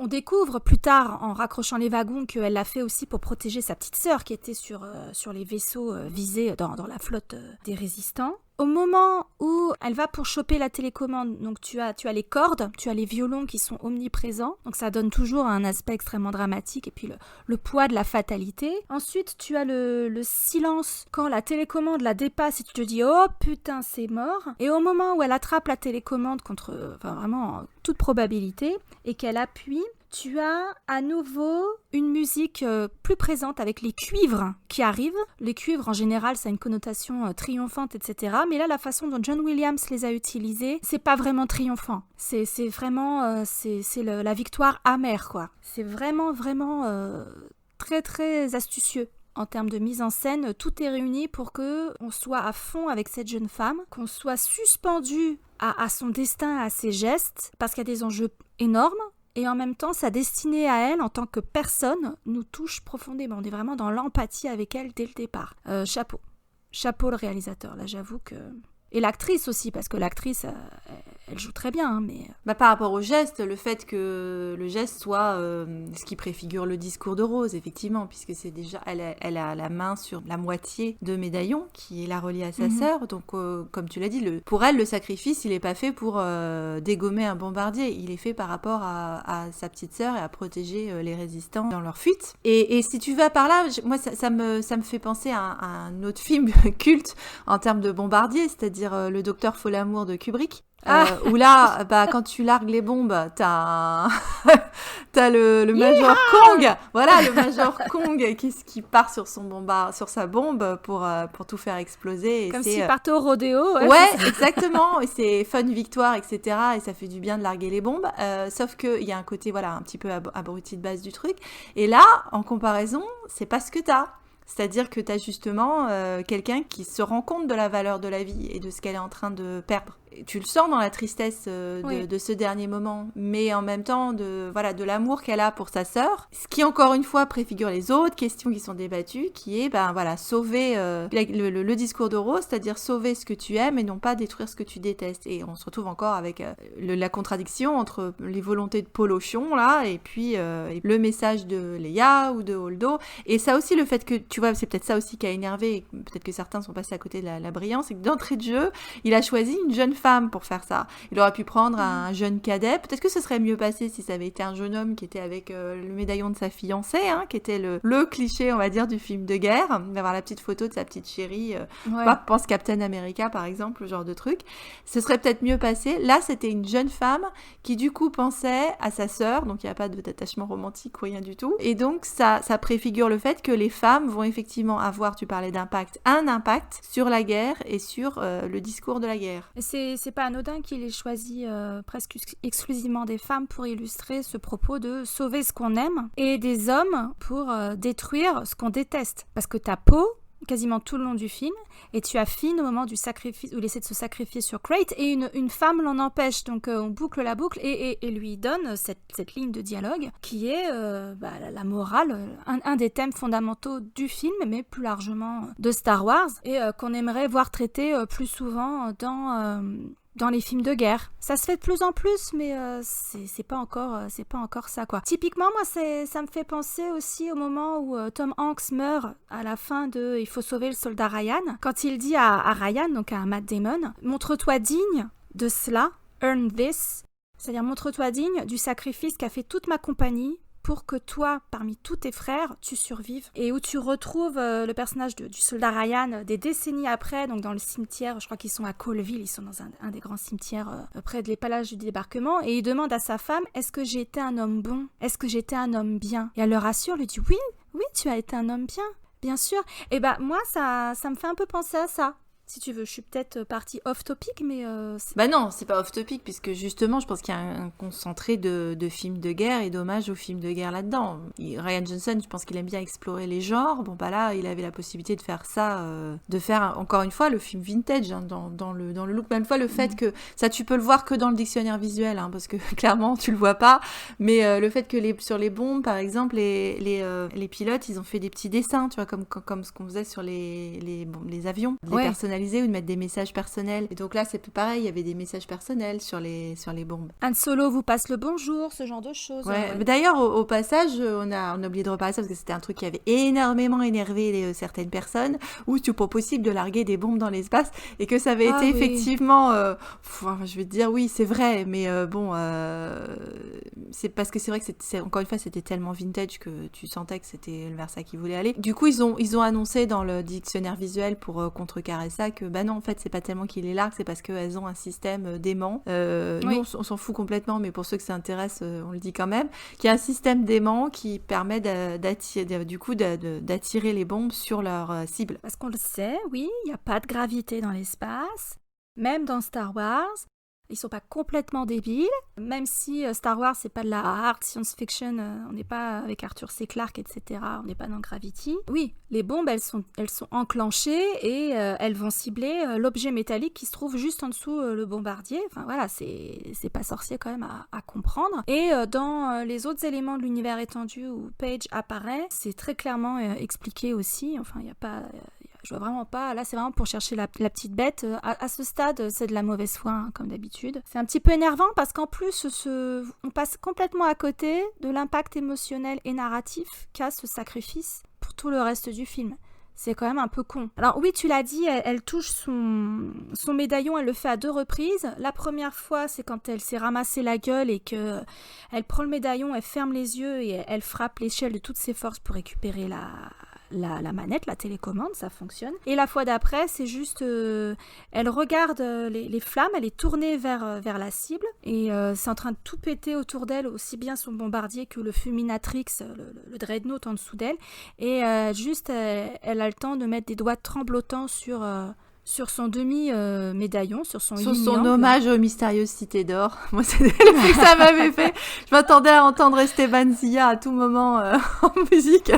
On découvre plus tard, en raccrochant les wagons, qu'elle l'a fait aussi pour protéger sa petite sœur qui était sur les vaisseaux visés dans la flotte des résistants. Au moment où elle va pour choper la télécommande, donc tu as les cordes, tu as les violons qui sont omniprésents, donc ça donne toujours un aspect extrêmement dramatique, et puis le poids de la fatalité. Ensuite, tu as le silence quand la télécommande la dépasse et tu te dis « Oh putain, c'est mort !» Et au moment où elle attrape la télécommande contre, vraiment toute probabilité, et qu'elle appuie, tu as à nouveau une musique plus présente avec les cuivres qui arrivent. Les cuivres, en général, ça a une connotation triomphante, etc. Mais là, la façon dont John Williams les a utilisés, c'est pas vraiment triomphant. C'est vraiment la victoire amère, quoi. C'est vraiment très, très astucieux. En termes de mise en scène, tout est réuni pour qu'on soit à fond avec cette jeune femme, qu'on soit suspendu à son destin, à ses gestes, parce qu'il y a des enjeux énormes. Et en même temps, sa destinée à elle, en tant que personne, nous touche profondément. On est vraiment dans l'empathie avec elle dès le départ. Chapeau. Chapeau le réalisateur, là j'avoue que... Et l'actrice aussi, parce que l'actrice, elle joue très bien, mais... Par rapport au geste, le fait que le geste soit ce qui préfigure le discours de Rose, effectivement, puisque c'est déjà... Elle a la main sur la moitié de médaillon qui est la reliée à sa sœur, donc comme tu l'as dit, pour elle, le sacrifice, il n'est pas fait pour dégommer un bombardier, il est fait par rapport à sa petite sœur et à protéger les résistants dans leur fuite. Et si tu vas par là, moi, ça me fait penser à un autre film culte en termes de bombardier, c'est-à-dire le Docteur Folamour de Kubrick. Où là, quand tu largues les bombes, t'as le Major Kong, voilà, le Major Kong qui part sur sa bombe pour tout faire exploser. Et comme s'il partait au rodéo. Ouais, exactement. Et c'est fun victoire, etc. Et ça fait du bien de larguer les bombes. Sauf qu'il y a un côté, voilà, un petit peu abruti de base du truc. Et là, en comparaison, c'est pas ce que t'as. C'est-à-dire que tu as justement quelqu'un qui se rend compte de la valeur de la vie et de ce qu'elle est en train de perdre. Et tu le sens dans la tristesse de ce dernier moment, mais en même temps de l'amour qu'elle a pour sa sœur, ce qui encore une fois préfigure les autres questions qui sont débattues, qui est sauver le discours de Rose, c'est-à-dire sauver ce que tu aimes et non pas détruire ce que tu détestes. Et on se retrouve encore avec la contradiction entre les volontés de Polochon là et puis le message de Leia ou de Holdo. Et ça aussi, le fait que tu vois, c'est peut-être ça aussi qui a énervé, et peut-être que certains sont passés à côté de la brillance, c'est que d'entrée de jeu, il a choisi une jeune femme pour faire ça. Il aurait pu prendre un jeune cadet. Peut-être que ce serait mieux passé si ça avait été un jeune homme qui était avec le médaillon de sa fiancée, qui était le cliché, on va dire, du film de guerre, d'avoir la petite photo de sa petite chérie. Pense Captain America, par exemple, ce genre de truc. Ce serait peut-être mieux passé. Là, c'était une jeune femme qui, du coup, pensait à sa sœur, donc il n'y a pas d'attachement romantique ou rien du tout. Et donc, ça préfigure le fait que les femmes vont effectivement avoir, tu parlais d'impact, un impact sur la guerre et sur le discours de la guerre. C'est pas anodin qu'il ait choisi presque exclusivement des femmes pour illustrer ce propos de sauver ce qu'on aime et des hommes pour détruire ce qu'on déteste. Parce que t'as Poe quasiment tout le long du film et tu as Finn au moment du sacrifice où il essaie de se sacrifier sur Crate et une femme l'en empêche. Donc on boucle la boucle et lui donne cette ligne de dialogue qui est la morale, un des thèmes fondamentaux du film, mais plus largement de Star Wars et qu'on aimerait voir traité plus souvent dans les films de guerre. Ça se fait de plus en plus, mais c'est pas encore ça, quoi. Typiquement, moi, ça me fait penser aussi au moment où Tom Hanks meurt à la fin de « Il faut sauver le soldat Ryan », quand il dit à Ryan, donc à Matt Damon, « Montre-toi digne de cela, earn this », c'est-à-dire « Montre-toi digne du sacrifice qu'a fait toute ma compagnie pour que toi, parmi tous tes frères, tu survives. » Et où tu retrouves le personnage du soldat Ryan des décennies après, donc dans le cimetière, je crois qu'ils sont à Colville, ils sont dans un des grands cimetières près de l'épalage du débarquement, et il demande à sa femme, « Est-ce que j'ai été un homme bon? Est-ce que j'ai été un homme bien ?» Et elle le rassure, lui dit, « Oui, tu as été un homme bien, bien sûr. » Et moi, ça me fait un peu penser à ça. si tu veux. Je suis peut-être partie off-topic, mais... Bah non, c'est pas off-topic, puisque justement, je pense qu'il y a un concentré de films de guerre et d'hommages aux films de guerre là-dedans. Ryan Johnson, je pense qu'il aime bien explorer les genres. Bon, bah là, il avait la possibilité de faire ça, de faire, encore une fois, le film vintage, hein, dans le look. Même fois, le fait que... Ça, tu peux le voir que dans le dictionnaire visuel, hein, parce que clairement, tu le vois pas. Mais le fait que sur les bombes, par exemple, les pilotes, ils ont fait des petits dessins, tu vois, comme ce qu'on faisait sur les avions, les personnaliser ou de mettre des messages personnels. Et donc là, c'est pareil, il y avait des messages personnels sur les bombes. Han Solo vous passe le bonjour, ce genre de choses. Ouais. Mais d'ailleurs, au passage, on a oublié de reparler ça parce que c'était un truc qui avait énormément énervé certaines personnes, où c'est pas possible de larguer des bombes dans l'espace et que ça avait été effectivement, je vais te dire oui, c'est vrai, mais c'est parce que c'est vrai que encore une fois, c'était tellement vintage que tu sentais que c'était vers ça qu'ils voulaient aller. Du coup, ils ont annoncé dans le dictionnaire visuel pour contrecarrer ça que bah non, en fait, c'est pas tellement qu'ils les larguent, c'est parce qu'elles ont un système d'aimant. Nous, on s'en fout complètement, mais pour ceux que ça intéresse, on le dit quand même, qu'il y a un système d'aimant qui permet d'attirer les bombes sur leur cible. Parce qu'on le sait, oui, il n'y a pas de gravité dans l'espace, même dans Star Wars. Ils sont pas complètement débiles, même si Star Wars c'est pas de la hard science-fiction, on n'est pas avec Arthur C. Clarke, etc. On n'est pas dans Gravity. Oui, les bombes elles sont enclenchées et elles vont cibler l'objet métallique qui se trouve juste en dessous le bombardier. Enfin voilà, c'est pas sorcier quand même à comprendre. Et dans les autres éléments de l'univers étendu où Paige apparaît, c'est très clairement expliqué aussi. Enfin il y a pas... Je vois vraiment pas, là c'est vraiment pour chercher la petite bête. À ce stade, c'est de la mauvaise foi, hein, comme d'habitude. C'est un petit peu énervant parce qu'en plus, on passe complètement à côté de l'impact émotionnel et narratif qu'a ce sacrifice pour tout le reste du film. C'est quand même un peu con. Alors oui, tu l'as dit, elle touche son médaillon, elle le fait à 2 reprises. La première fois, c'est quand elle s'est ramassée la gueule et que elle prend le médaillon, elle ferme les yeux et elle frappe l'échelle de toutes ses forces pour récupérer la manette, la télécommande, ça fonctionne. Et la fois d'après, c'est juste... elle regarde les flammes, elle est tournée vers la cible, et c'est en train de tout péter autour d'elle, aussi bien son bombardier que le Fulminatrix, le Dreadnought en dessous d'elle. Et juste, elle a le temps de mettre des doigts tremblotants sur son demi-médaillon, sur son hommage aux mystérieuses cités d'or. Moi, c'est le fait que ça m'avait fait. Je m'attendais à entendre Esteban Zilla à tout moment en musique.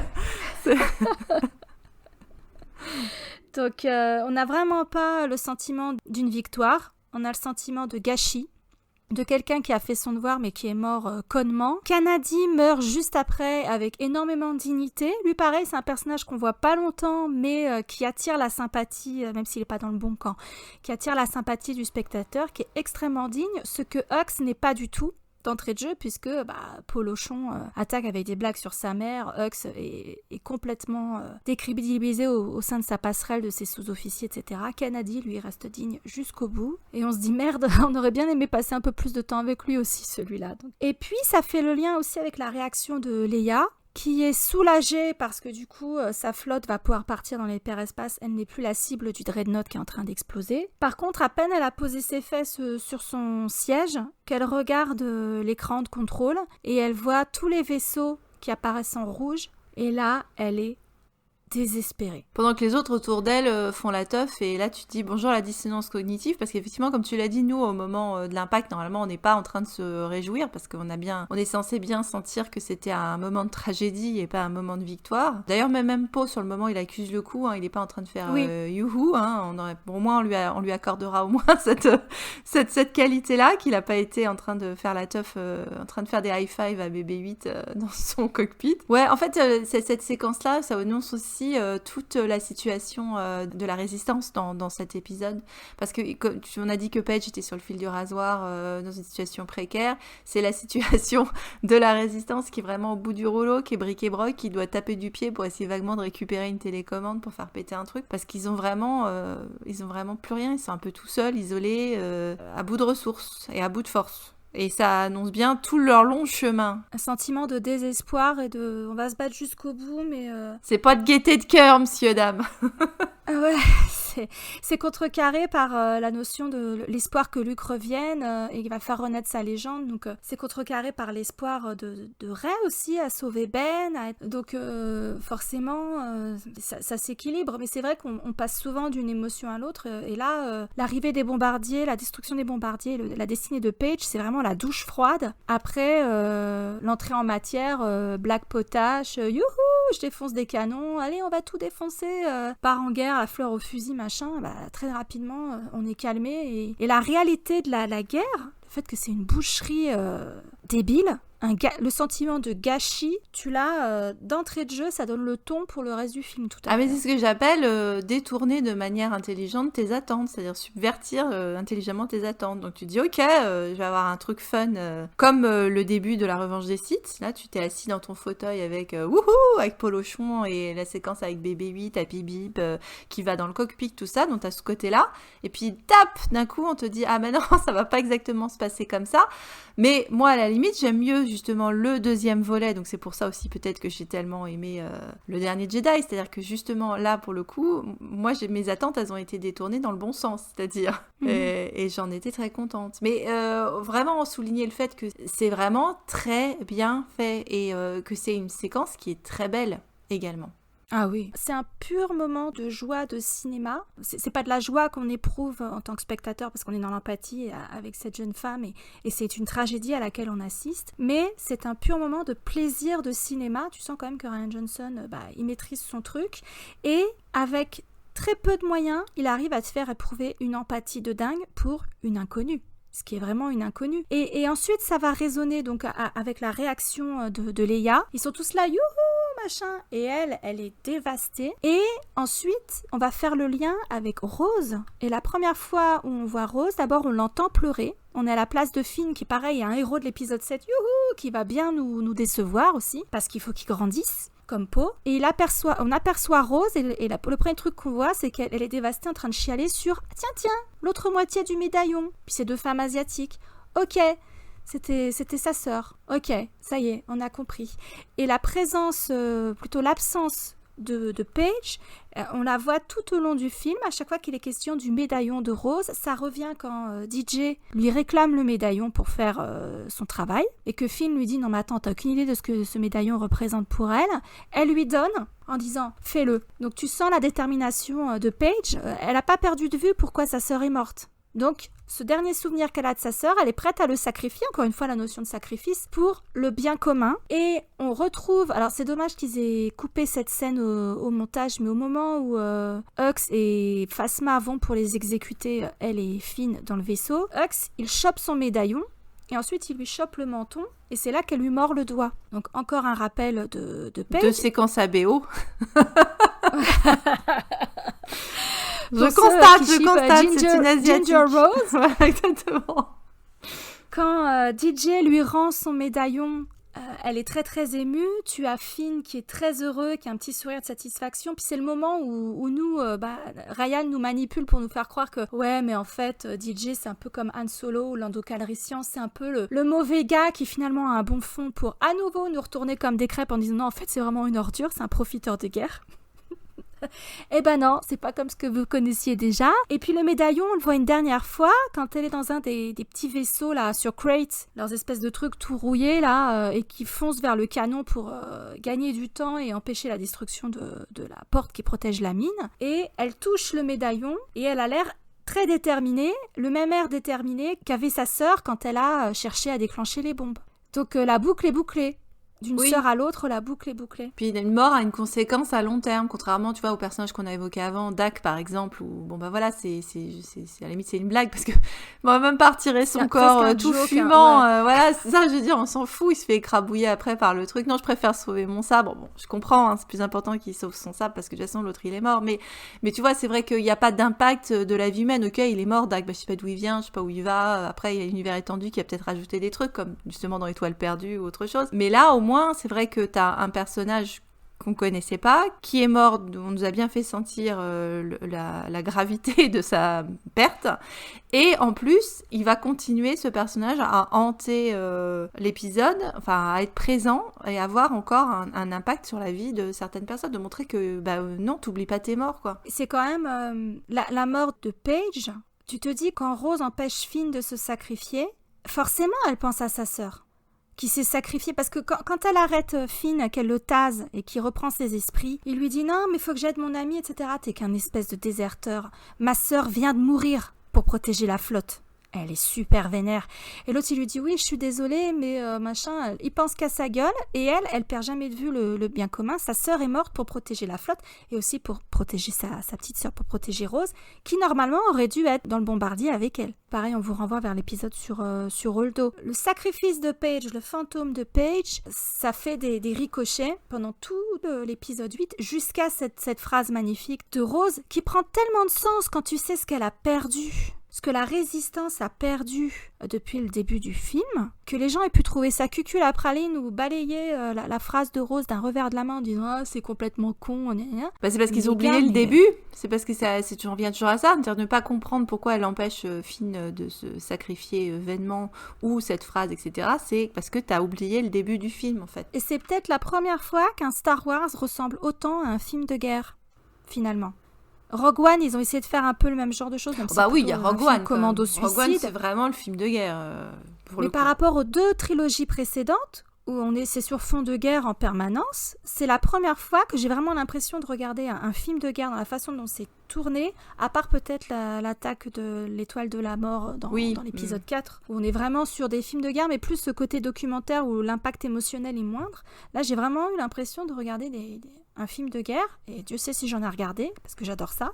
Donc, on n'a vraiment pas le sentiment d'une victoire. On a le sentiment de gâchis, de quelqu'un qui a fait son devoir mais qui est mort connement. Kennedy meurt juste après avec énormément de dignité. Lui pareil, c'est un personnage qu'on voit pas longtemps mais qui attire la sympathie, même s'il est pas dans le bon camp, qui attire la sympathie du spectateur, qui est extrêmement digne, ce que Hux n'est pas du tout d'entrée de jeu, puisque Polochon attaque avec des blagues sur sa mère. Hux est complètement décrédibilisé au sein de sa passerelle, de ses sous-officiers, etc. Kennedy, lui, reste digne jusqu'au bout. Et on se dit, merde, on aurait bien aimé passer un peu plus de temps avec lui aussi, celui-là. Donc. Et puis, ça fait le lien aussi avec la réaction de Leia, qui est soulagée parce que du coup, sa flotte va pouvoir partir dans l'hyperespace. Elle n'est plus la cible du Dreadnought qui est en train d'exploser. Par contre, à peine elle a posé ses fesses sur son siège, qu'elle regarde l'écran de contrôle et elle voit tous les vaisseaux qui apparaissent en rouge. Et là, elle est désespérée. Pendant que les autres autour d'elle font la teuf, et là tu te dis bonjour la dissonance cognitive, parce qu'effectivement comme tu l'as dit, nous au moment de l'impact, normalement on n'est pas en train de se réjouir parce qu'on est censé bien sentir que c'était un moment de tragédie et pas un moment de victoire. D'ailleurs même Poe sur le moment il accuse le coup, hein, il n'est pas en train de faire youhou, hein, au moins on lui accordera au moins cette qualité là, qu'il n'a pas été en train de faire la teuf, en train de faire des high five à BB-8 dans son cockpit. Ouais, en fait cette séquence là, ça annonce aussi toute la situation de la résistance dans cet épisode, parce que comme on a dit que Paige était sur le fil du rasoir dans une situation précaire, c'est la situation de la résistance qui est vraiment au bout du rouleau, qui est bric-et-broc, qui doit taper du pied pour essayer vaguement de récupérer une télécommande pour faire péter un truc, parce qu'ils ont vraiment plus rien, ils sont un peu tout seuls, isolés, à bout de ressources et à bout de force. Et ça annonce bien tout leur long chemin. Un sentiment de désespoir et on va se battre jusqu'au bout, mais... C'est pas de gaieté de cœur, monsieur, dame. Ah ouais, c'est contrecarré par la notion de l'espoir que Luke revienne et qu'il va faire renaître sa légende. Donc, c'est contrecarré par l'espoir de Rey aussi à sauver Ben. Donc, forcément, ça s'équilibre. Mais c'est vrai qu'on passe souvent d'une émotion à l'autre. Et là, l'arrivée des bombardiers, la destruction des bombardiers, la destinée de Paige, c'est vraiment la douche froide. Après, l'entrée en matière, Black Potash, youhou, je défonce des canons, allez, on va tout défoncer, part en guerre, la fleur au fusil, machin. Bah, très rapidement, on est calmé. Et la réalité de la guerre, le fait que c'est une boucherie débile, le sentiment de gâchis, tu l'as d'entrée de jeu, ça donne le ton pour le reste du film tout à fait. Ah mais c'est ce que j'appelle détourner de manière intelligente tes attentes, c'est-à-dire subvertir intelligemment tes attentes. Donc tu dis ok, je vais avoir un truc fun comme le début de La Revanche des Sith. Là tu t'es assis dans ton fauteuil avec wouhou, avec Polochon et la séquence avec BB-8, Happy Beep qui va dans le cockpit, tout ça, donc t'as ce côté-là. Et puis d'un coup on te dit ah mais non, ça va pas exactement se passer comme ça. Mais moi à la limite j'aime mieux justement le deuxième volet, donc c'est pour ça aussi peut-être que j'ai tellement aimé le dernier Jedi, c'est-à-dire que justement là pour le coup, moi mes attentes elles ont été détournées dans le bon sens, c'est-à-dire et j'en étais très contente. Mais vraiment souligner le fait que c'est vraiment très bien fait et que c'est une séquence qui est très belle également. Ah oui, c'est un pur moment de joie de cinéma. C'est pas de la joie qu'on éprouve en tant que spectateur parce qu'on est dans l'empathie avec cette jeune femme et c'est une tragédie à laquelle on assiste. Mais c'est un pur moment de plaisir de cinéma. Tu sens quand même que Rian Johnson, il maîtrise son truc et avec très peu de moyens, il arrive à te faire éprouver une empathie de dingue pour une inconnue. Ce qui est vraiment une inconnue. Et ensuite, ça va résonner donc avec la réaction de Leia. Ils sont tous là, youhou, machin. Et elle est dévastée. Et ensuite, on va faire le lien avec Rose. Et la première fois où on voit Rose, d'abord, on l'entend pleurer. On est à la place de Finn, qui pareil est un héros de l'épisode 7, youhou, qui va bien nous décevoir aussi, parce qu'il faut qu'il grandisse. Comme Poe, et on aperçoit Rose, et le premier truc qu'on voit, c'est qu'elle est dévastée en train de chialer sur « Tiens, l'autre moitié du médaillon !» Puis ces deux femmes asiatiques. Ok, c'était sa sœur. Ok, ça y est, on a compris. Et la présence, plutôt l'absence de Paige, on la voit tout au long du film. À chaque fois qu'il est question du médaillon de Rose, ça revient quand DJ lui réclame le médaillon pour faire son travail et que Finn lui dit non mais attends, t'as aucune idée de ce que ce médaillon représente pour elle. Elle lui donne en disant fais-le. Donc tu sens la détermination de Paige. Elle n'a pas perdu de vue pourquoi sa sœur est morte. Donc, ce dernier souvenir qu'elle a de sa sœur, elle est prête à le sacrifier, encore une fois la notion de sacrifice, pour le bien commun. Et on retrouve, alors c'est dommage qu'ils aient coupé cette scène au montage, mais au moment où Hux et Phasma vont pour les exécuter, elle et Finn, dans le vaisseau, Hux, il chope son médaillon, et ensuite il lui chope le menton, et c'est là qu'elle lui mord le doigt. Donc encore un rappel de Paige. Deux séquences ABO. Je constate, c'est une asiatique. Ginger Rose. Voilà, exactement. Quand DJ lui rend son médaillon, elle est très très émue. Tu as Finn qui est très heureux, qui a un petit sourire de satisfaction. Puis c'est le moment où nous, Ryan nous manipule pour nous faire croire que ouais, mais en fait, DJ c'est un peu comme Han Solo ou Lando Calrissian, c'est un peu le mauvais gars qui finalement a un bon fond pour à nouveau nous retourner comme des crêpes en disant non, en fait c'est vraiment une ordure, c'est un profiteur de guerre. Eh ben non, c'est pas comme ce que vous connaissiez déjà. Et puis le médaillon, on le voit une dernière fois quand elle est dans un des petits vaisseaux là sur Crate, leurs espèces de trucs tout rouillés là, et qui foncent vers le canon pour gagner du temps et empêcher la destruction de la porte qui protège la mine. Et elle touche le médaillon et elle a l'air très déterminée, le même air déterminé qu'avait sa sœur quand elle a cherché à déclencher les bombes. Donc la boucle est bouclée. D'une sœur à l'autre, la boucle est bouclée. Puis une mort a une conséquence à long terme, contrairement, tu vois, au personnage qu'on a évoqué avant, Dak par exemple, où bon bah voilà, c'est à la limite c'est une blague parce que on va même pas retirer son corps tout fumant, ouais. Voilà, c'est ça, je veux dire, on s'en fout, il se fait écrabouiller après par le truc. Non, je préfère sauver mon sabre. Bon, je comprends, hein, c'est plus important qu'il sauve son sabre parce que de toute façon l'autre il est mort, mais tu vois, c'est vrai qu'il y a pas d'impact de la vie humaine. Ok, il est mort, Dak, bah je sais pas d'où il vient, je sais pas où il va. Après, il y a l'univers étendu qui a peut-être rajouté des trucs comme justement dans Étoile perdue ou autre chose. Mais là, au moins, c'est vrai que t'as un personnage qu'on connaissait pas, qui est mort, on nous a bien fait sentir la gravité de sa perte, et en plus, il va continuer, ce personnage, à hanter l'épisode, enfin à être présent et avoir encore un impact sur la vie de certaines personnes, de montrer que non, t'oublies pas tes morts, quoi. C'est quand même la mort de Paige. Tu te dis, quand Rose empêche Finn de se sacrifier, forcément elle pense à sa sœur qui s'est sacrifiée, parce que quand elle arrête Finn, qu'elle le tase et qu'il reprend ses esprits, il lui dit non mais faut que j'aide mon ami, etc. T'es qu'un espèce de déserteur, ma sœur vient de mourir pour protéger la flotte. Elle est super vénère. Et l'autre, il lui dit, oui, je suis désolée, mais machin, il pense qu'à sa gueule. Et elle perd jamais de vue le bien commun. Sa sœur est morte pour protéger la flotte et aussi pour protéger sa petite sœur, pour protéger Rose, qui normalement aurait dû être dans le bombardier avec elle. Pareil, on vous renvoie vers l'épisode sur Holdo. Le sacrifice de Paige, le fantôme de Paige, ça fait des ricochets pendant tout l'épisode 8, jusqu'à cette phrase magnifique de Rose qui prend tellement de sens quand tu sais ce qu'elle a perdu. Ce que la résistance a perdu depuis le début du film, que les gens aient pu trouver ça cucul à praline ou balayer la phrase de Rose d'un revers de la main en disant « Ah, c'est complètement con ». C'est parce qu'ils ont oublié le début, c'est parce que tu reviens toujours à ça, c'est-à-dire ne pas comprendre pourquoi elle empêche Finn de se sacrifier vainement, ou cette phrase, etc. C'est parce que t'as oublié le début du film, en fait. Et c'est peut-être la première fois qu'un Star Wars ressemble autant à un film de guerre, finalement. Rogue One, ils ont essayé de faire un peu le même genre de choses. Oui, il y a Rogue One. Commando Suicide. Rogue One, c'est vraiment le film de guerre. Mais par rapport aux 2 trilogies précédentes, où c'est sur fond de guerre en permanence, c'est la première fois que j'ai vraiment l'impression de regarder un film de guerre dans la façon dont c'est tourné, à part peut-être l'attaque de l'Étoile de la Mort dans l'épisode 4, où on est vraiment sur des films de guerre, mais plus ce côté documentaire où l'impact émotionnel est moindre. Là, j'ai vraiment eu l'impression de regarder un film de guerre, et Dieu sait si j'en ai regardé, parce que j'adore ça.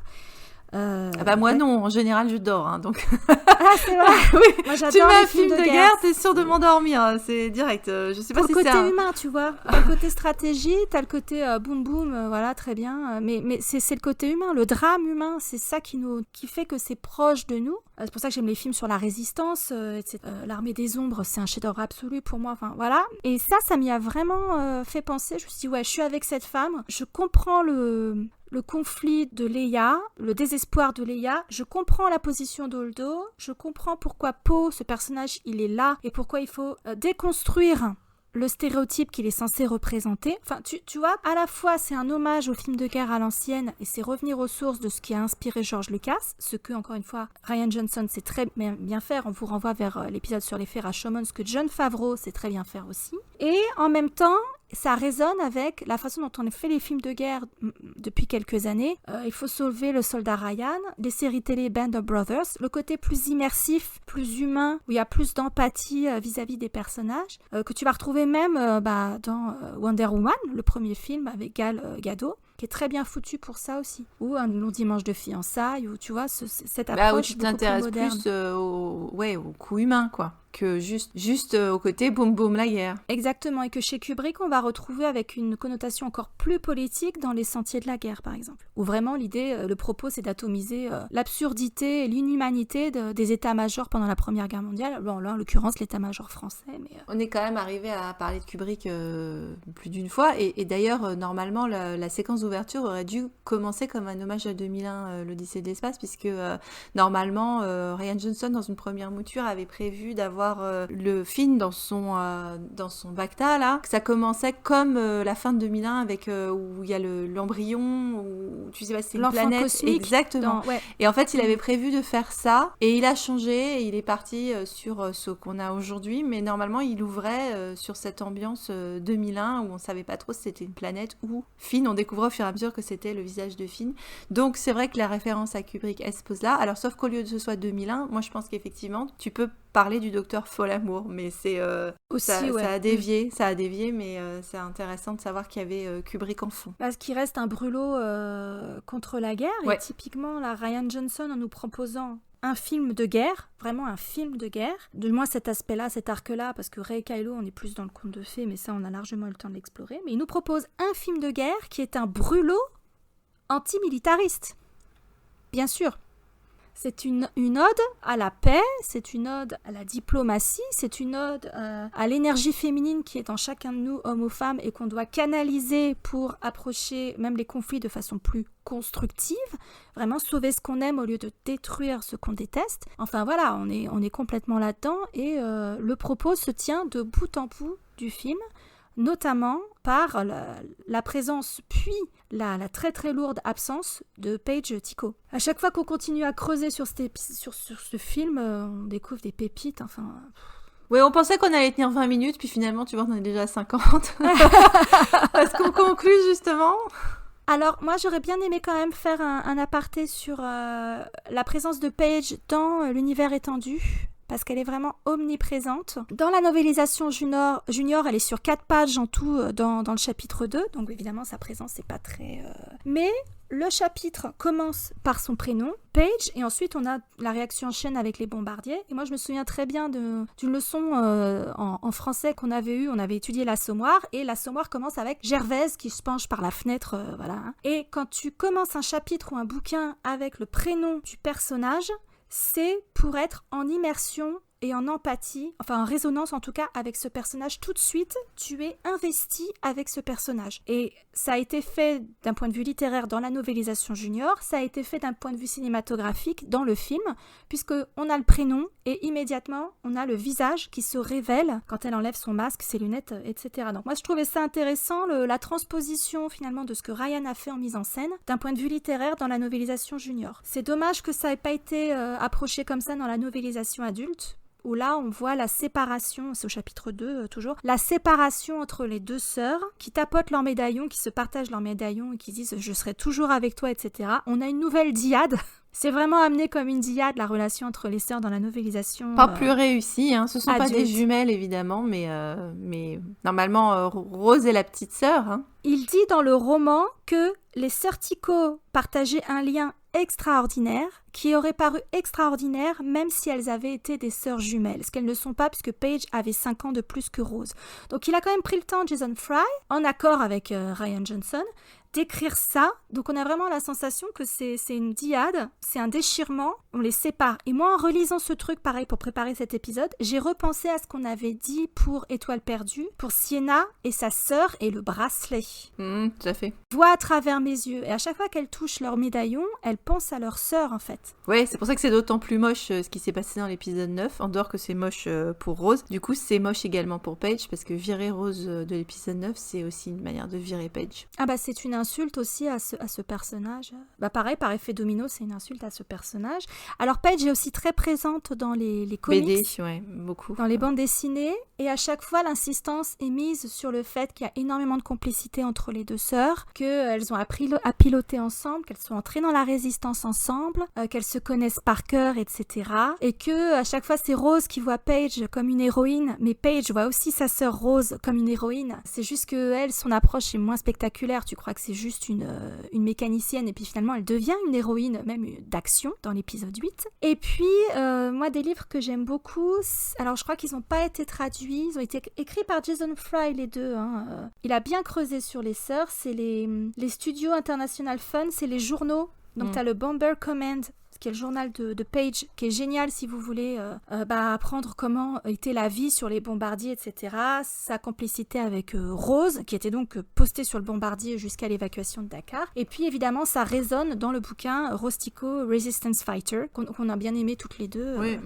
Moi non, en général je dors, hein, donc... Ah, c'est vrai. Oui. Moi, j'adore tu mets un film de guerre, t'es sûr de m'endormir, hein, c'est direct. Je sais pas pour si le c'est côté humain, tu vois. T'as le côté stratégie, t'as le côté boum boum, voilà, très bien. Mais c'est le côté humain, le drame humain, c'est ça qui fait que c'est proche de nous. C'est pour ça que j'aime les films sur la résistance, etc. L'Armée des Ombres, c'est un chef-d'œuvre absolu pour moi, enfin voilà. Et ça m'y a vraiment fait penser. Je me suis dit, ouais, je suis avec cette femme, je comprends le conflit de Leia, le désespoir de Leia, je comprends la position d'Holdo, je comprends pourquoi Poe, ce personnage, il est là, et pourquoi il faut déconstruire le stéréotype qu'il est censé représenter. Enfin, tu vois, à la fois, c'est un hommage au film de guerre à l'ancienne, et c'est revenir aux sources de ce qui a inspiré George Lucas, ce que, encore une fois, Rian Johnson sait très bien faire. On vous renvoie vers l'épisode sur les Fers à Shomon, ce que Jon Favreau sait très bien faire aussi. Et en même temps, ça résonne avec la façon dont on a fait les films de guerre depuis quelques années. Il faut sauver le soldat Ryan, les séries télé Band of Brothers, le côté plus immersif, plus humain, où il y a plus d'empathie vis-à-vis des personnages, que tu vas retrouver même dans Wonder Woman, le premier film avec Gal Gadot, qui est très bien foutu pour ça aussi. Ou Un long dimanche de fiançailles, où tu vois cette approche où tu t'intéresses plus au coup humain, quoi, que juste au côté boum boum la guerre. Exactement, et que chez Kubrick, on va retrouver avec une connotation encore plus politique dans Les Sentiers de la guerre, par exemple. Où vraiment l'idée, le propos, c'est d'atomiser l'absurdité et l'inhumanité des états-majors pendant la Première Guerre mondiale. Bon, là, en l'occurrence, l'état-major français. Mais on est quand même arrivé à parler de Kubrick plus d'une fois, et d'ailleurs, normalement, la séquence d'ouverture aurait dû commencer comme un hommage à 2001, l'Odyssée de l'espace, puisque normalement, Rian Johnson, dans une première mouture, avait prévu d'avoir le film dans son Bacta, là, que ça commençait comme la fin de 2001, avec où il y a l'embryon, où tu sais pas, c'est une planète cosmique, exactement. Ouais. Et en fait, il avait prévu de faire ça, et il a changé, et il est parti sur ce qu'on a aujourd'hui, mais normalement, il ouvrait sur cette ambiance 2001, où on savait pas trop si c'était une planète ou Finn. On découvrait au fur et à mesure que c'était le visage de Finn. Donc, c'est vrai que la référence à Kubrick, elle se pose là. Alors, sauf qu'au lieu de ce soit 2001, moi, je pense qu'effectivement, tu peux parler du docteur Folamour, mais c'est aussi, ça a dévié, mais c'est intéressant de savoir qu'il y avait Kubrick en fond. Parce qu'il reste un brûlot contre la guerre, ouais. Et typiquement, là, Rian Johnson, en nous proposant un film de guerre, vraiment un film de guerre, du moins cet aspect-là, cet arc-là, parce que Rey et Kylo, on est plus dans le conte de fées, mais ça, on a largement eu le temps de l'explorer, mais il nous propose un film de guerre qui est un brûlot antimilitariste. Bien sûr. C'est une ode à la paix, c'est une ode à la diplomatie, c'est une ode à l'énergie féminine qui est en chacun de nous, hommes ou femmes, et qu'on doit canaliser pour approcher même les conflits de façon plus constructive, vraiment sauver ce qu'on aime au lieu de détruire ce qu'on déteste. Enfin voilà, on est complètement là-dedans, et le propos se tient de bout en bout du film, notamment par la présence puis la très très lourde absence de Paige Tico. À chaque fois qu'on continue à creuser sur ce film, on découvre des pépites, enfin... Oui, on pensait qu'on allait tenir 20 minutes, puis finalement, tu vois, on est déjà à 50. Est-ce qu'on conclut, justement ? Alors, moi, j'aurais bien aimé quand même faire un aparté sur la présence de Paige dans l'univers étendu, parce qu'elle est vraiment omniprésente. Dans la novélisation junior, elle est sur 4 pages en tout dans le chapitre 2, donc évidemment, sa présence n'est pas très... Mais le chapitre commence par son prénom, Paige, et ensuite on a la réaction en chaîne avec les bombardiers. Et moi, je me souviens très bien d'une leçon en français qu'on avait eue. On avait étudié l'assommoir, et l'assommoir commence avec Gervaise qui se penche par la fenêtre, voilà. Et quand tu commences un chapitre ou un bouquin avec le prénom du personnage, c'est pour être en immersion et en empathie, enfin en résonance en tout cas avec ce personnage. Tout de suite, tu es investi avec ce personnage. Et ça a été fait d'un point de vue littéraire dans la novélisation junior, ça a été fait d'un point de vue cinématographique dans le film, puisqu'on a le prénom et immédiatement on a le visage qui se révèle quand elle enlève son masque, ses lunettes, etc. Donc moi je trouvais ça intéressant, la transposition finalement de ce que Ryan a fait en mise en scène d'un point de vue littéraire dans la novélisation junior. C'est dommage que ça n'ait pas été approché comme ça dans la novélisation adulte, où là on voit la séparation, c'est au chapitre 2 toujours, la séparation entre les deux sœurs qui tapotent leurs médaillons, qui se partagent leurs médaillons et qui disent « je serai toujours avec toi », etc. On a une nouvelle dyade. C'est vraiment amené comme une dyade, la relation entre les sœurs dans la novélisation. Pas plus réussi, hein. Ce sont adulte. Pas des jumelles évidemment, mais normalement Rose est la petite sœur. Hein. Il dit dans le roman que les sœurs Tico partageaient un lien extraordinaire, qui aurait paru extraordinaire même si elles avaient été des sœurs jumelles, ce qu'elles ne sont pas puisque Paige avait 5 ans de plus que Rose. Donc il a quand même pris le temps, Jason Fry, en accord avec Ryan Johnson, d'écrire ça. Donc on a vraiment la sensation que c'est une dyade, c'est un déchirement, on les sépare. Et moi, en relisant ce truc, pareil, pour préparer cet épisode, j'ai repensé à ce qu'on avait dit pour Étoile perdue, pour Sienna et sa sœur et le bracelet. Tout à fait. Voit à travers mes yeux. Et à chaque fois qu'elles touchent leur médaillon, elles pensent à leur sœur, en fait. Ouais, c'est pour ça que c'est d'autant plus moche ce qui s'est passé dans l'épisode 9, en dehors que c'est moche pour Rose. Du coup, c'est moche également pour Paige, parce que virer Rose de l'épisode 9, c'est aussi une manière de virer Paige. Ah bah c'est une insulte aussi à ce personnage. Bah pareil, par effet domino, c'est une insulte à ce personnage. Alors Paige est aussi très présente dans les comics. BD, ouais, beaucoup. Dans les bandes dessinées. Et à chaque fois, l'insistance est mise sur le fait qu'il y a énormément de complicité entre les deux sœurs, qu'elles ont appris à piloter ensemble, qu'elles sont entrées dans la résistance ensemble, qu'elles se connaissent par cœur, etc. Et que à chaque fois, c'est Rose qui voit Paige comme une héroïne, mais Paige voit aussi sa sœur Rose comme une héroïne. C'est juste que elle, son approche est moins spectaculaire. Tu crois que c'est juste une mécanicienne, et puis finalement, elle devient une héroïne, même d'action, dans l'épisode 8. Et puis, moi, des livres que j'aime beaucoup, alors je crois qu'ils n'ont pas été traduits, ils ont été écrits par Jason Fry, les deux. Hein. Il a bien creusé sur les sœurs, c'est les studios International Fun, c'est les journaux. Donc, tu as le Bomber Command, qui est le journal de Paige, qui est génial si vous voulez apprendre comment était la vie sur les bombardiers, etc. Sa complicité avec Rose, qui était donc postée sur le bombardier jusqu'à l'évacuation de Dakar. Et puis évidemment, ça résonne dans le bouquin Rose Tico, Resistance Fighter, qu'on a bien aimé toutes les deux. Oui,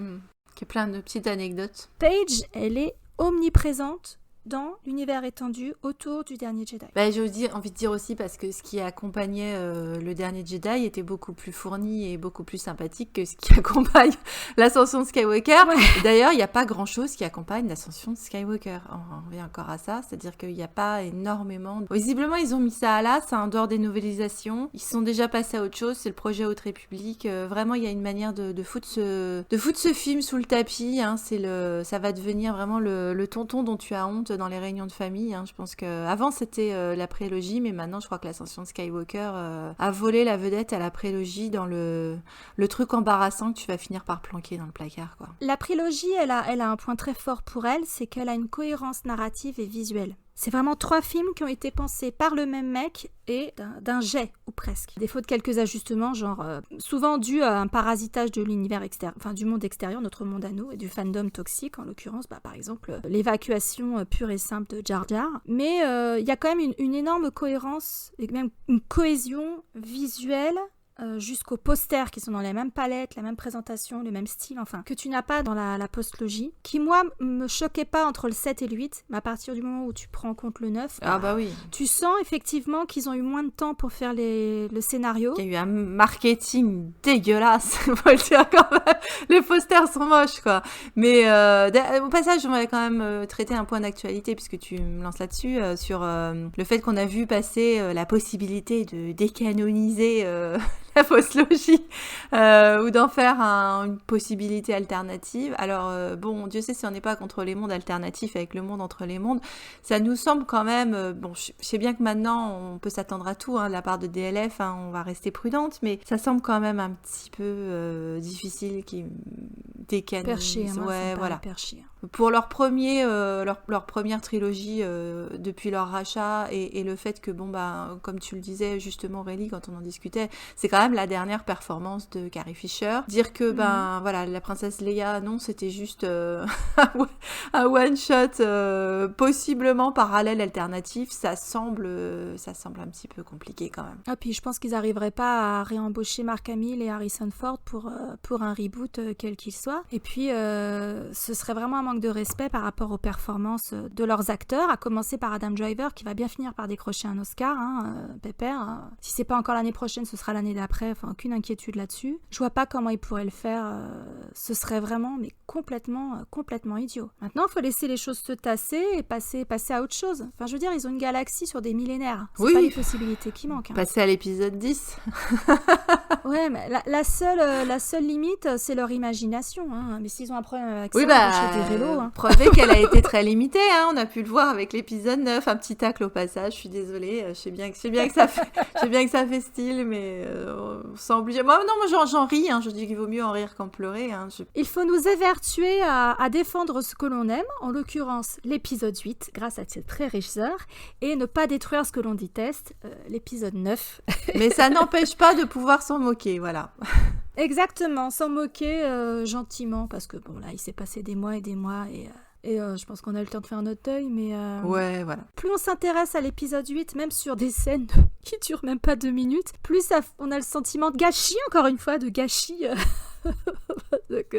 qui est plein de petites anecdotes. Paige, elle est omniprésente dans l'univers étendu autour du dernier Jedi. J'ai envie de dire aussi parce que ce qui accompagnait le dernier Jedi était beaucoup plus fourni et beaucoup plus sympathique que ce qui accompagne l'ascension de Skywalker. Ouais. D'ailleurs, il n'y a pas grand-chose qui accompagne l'ascension de Skywalker. On revient encore à ça, c'est-à-dire qu'il n'y a pas énormément... Visiblement, ils ont mis ça à l'as, en dehors des novélisations. Ils sont déjà passés à autre chose, c'est le projet Haute République. Vraiment, il y a une manière de foutre ce film sous le tapis. Hein. Ça va devenir vraiment le tonton dont tu as honte dans les réunions de famille. Hein. Je pense qu'avant c'était la prélogie, mais maintenant je crois que l'ascension de Skywalker a volé la vedette à la prélogie dans le truc embarrassant que tu vas finir par planquer dans le placard, quoi. La prélogie, elle a un point très fort pour elle, c'est qu'elle a une cohérence narrative et visuelle. C'est vraiment 3 films qui ont été pensés par le même mec et d'un jet, ou presque. À défaut de quelques ajustements, genre souvent dus à un parasitage de l'univers extérieur, enfin du monde extérieur, notre monde à nous, et du fandom toxique, en l'occurrence, par exemple, l'évacuation pure et simple de Jar Jar. Mais il y a quand même une énorme cohérence, et même une cohésion visuelle, jusqu'aux posters qui sont dans la même palette, la même présentation, le même style, enfin, que tu n'as pas dans la postlogie, qui, moi, me choquait pas entre le 7 et le 8, mais à partir du moment où tu prends en compte le 9, oui. Tu sens effectivement qu'ils ont eu moins de temps pour faire le scénario. Il y a eu un marketing dégueulasse, faut le dire quand même. Les posters sont moches, quoi. Mais au passage, j'aimerais quand même traiter un point d'actualité, puisque tu me lances là-dessus, sur le fait qu'on a vu passer la possibilité de décanoniser la postlogie, ou d'en faire une possibilité alternative. Alors, bon, Dieu sait si on n'est pas contre les mondes alternatifs avec le monde entre les mondes. Ça nous semble quand même... bon, je sais bien que maintenant, on peut s'attendre à tout, de la part de DLF, on va rester prudente, mais ça semble quand même un petit peu difficile qu'ils décanisent. Perché, ouais, voilà. Perché. Pour leur première trilogie depuis leur rachat et le fait que, comme tu le disais justement Aurélie quand on en discutait, c'est quand même la dernière performance de Carrie Fisher. Dire que, voilà, la princesse Leia, non, c'était juste un one-shot possiblement parallèle alternatif, ça semble un petit peu compliqué quand même. Ah, puis je pense qu'ils n'arriveraient pas à réembaucher Mark Hamill et Harrison Ford pour un reboot quel qu'il soit. Et puis, ce serait vraiment un manque de respect par rapport aux performances de leurs acteurs, à commencer par Adam Driver, qui va bien finir par décrocher un Oscar, pépère. Si c'est pas encore l'année prochaine, ce sera l'année d'après, enfin, aucune inquiétude là-dessus. Je vois pas comment ils pourraient le faire, ce serait vraiment, mais complètement idiot. Maintenant, il faut laisser les choses se tasser et passer à autre chose. Enfin, je veux dire, ils ont une galaxie sur des millénaires. C'est pas les possibilités qui manquent. Passer à l'épisode 10. Ouais, mais la seule limite, c'est leur imagination. Mais s'ils ont un problème avec ça, des vélos. Preuve qu'elle a été très limitée. On a pu le voir avec l'épisode 9. Un petit tacle au passage. Je suis désolée. Je sais bien que ça fait style, mais on sent obligé. Moi, j'en ris. Je dis qu'il vaut mieux en rire qu'en pleurer. Il faut nous évertuer à défendre ce que l'on aime, en l'occurrence l'épisode 8, grâce à cette très riche sœur, et ne pas détruire ce que l'on déteste, l'épisode 9. Mais ça n'empêche pas de pouvoir s'en moquer, voilà. Exactement, s'en moquer gentiment, parce que bon, là, il s'est passé des mois et des mois, et je pense qu'on a eu le temps de faire notre deuil, mais... Ouais, voilà. Plus on s'intéresse à l'épisode 8, même sur des scènes qui durent même pas 2 minutes, plus on a le sentiment de gâchis, encore une fois, de gâchis. Donc...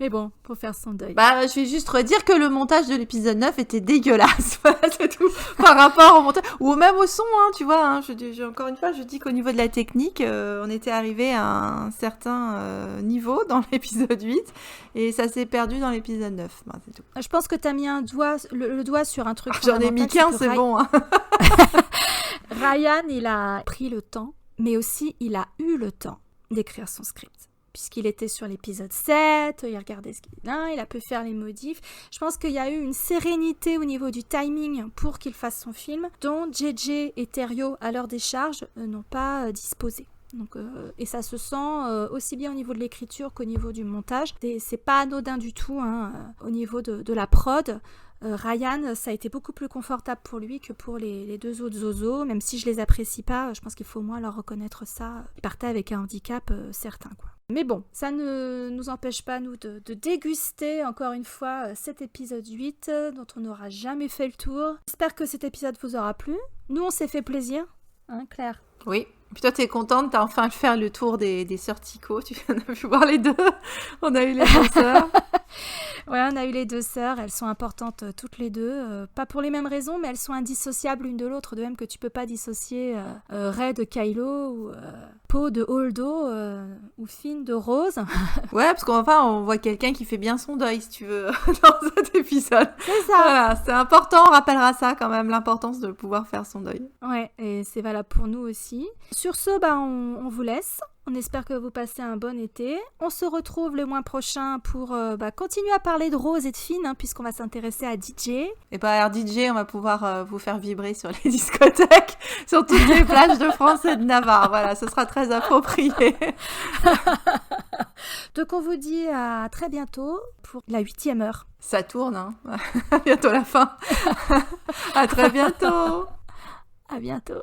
Mais bon, pour faire son deuil. Je vais juste redire que le montage de l'épisode 9 était dégueulasse. Voilà, c'est tout. Par rapport au montage. Ou même au son, tu vois. Encore une fois, je dis qu'au niveau de la technique, on était arrivé à un certain niveau dans l'épisode 8. Et ça s'est perdu dans l'épisode 9. C'est tout. Je pense que tu as mis le doigt sur un truc. J'en ai mis 15, c'est bon. Ryan, il a pris le temps, mais aussi il a eu le temps d'écrire son script. Puisqu'il était sur l'épisode 7, il regardait ce qu'il a, il a pu faire les modifs. Je pense qu'il y a eu une sérénité au niveau du timing pour qu'il fasse son film, dont JJ et Terrio, à leur décharge, n'ont pas disposé. Donc, et ça se sent aussi bien au niveau de l'écriture qu'au niveau du montage. C'est pas anodin du tout au niveau de la prod. Ryan, ça a été beaucoup plus confortable pour lui que pour les 2 autres zozos, même si je les apprécie pas, je pense qu'il faut au moins leur reconnaître ça. Ils partaient avec un handicap certain, quoi. Mais bon, ça ne nous empêche pas, nous, de déguster, encore une fois, cet épisode 8, dont on n'aura jamais fait le tour. J'espère que cet épisode vous aura plu. Nous, on s'est fait plaisir, Claire? Oui. Puis toi, t'es contente, t'as enfin fait le tour des sœurs Tico. Tu en as pu voir les deux. On a eu les 2 sœurs. Ouais, on a eu les 2 sœurs. Elles sont importantes toutes les deux. Pas pour les mêmes raisons, mais elles sont indissociables l'une de l'autre. De même que tu peux pas dissocier Rey de Kylo ou Poe de Holdo ou Finn de Rose. Ouais, parce on voit quelqu'un qui fait bien son deuil, si tu veux, dans cet épisode. C'est ça. Voilà, c'est important. On rappellera ça quand même, l'importance de pouvoir faire son deuil. Ouais, et c'est valable pour nous aussi. Sur ce, on vous laisse. On espère que vous passez un bon été. On se retrouve le mois prochain pour continuer à parler de Rose et de Finn, hein, puisqu'on va s'intéresser à DJ. Et par Air DJ, on va pouvoir vous faire vibrer sur les discothèques, sur toutes les plages de France et de Navarre. Voilà, ce sera très approprié. Donc on vous dit à très bientôt pour la 8e heure. Ça tourne, hein. À bientôt la fin. À très bientôt. À bientôt.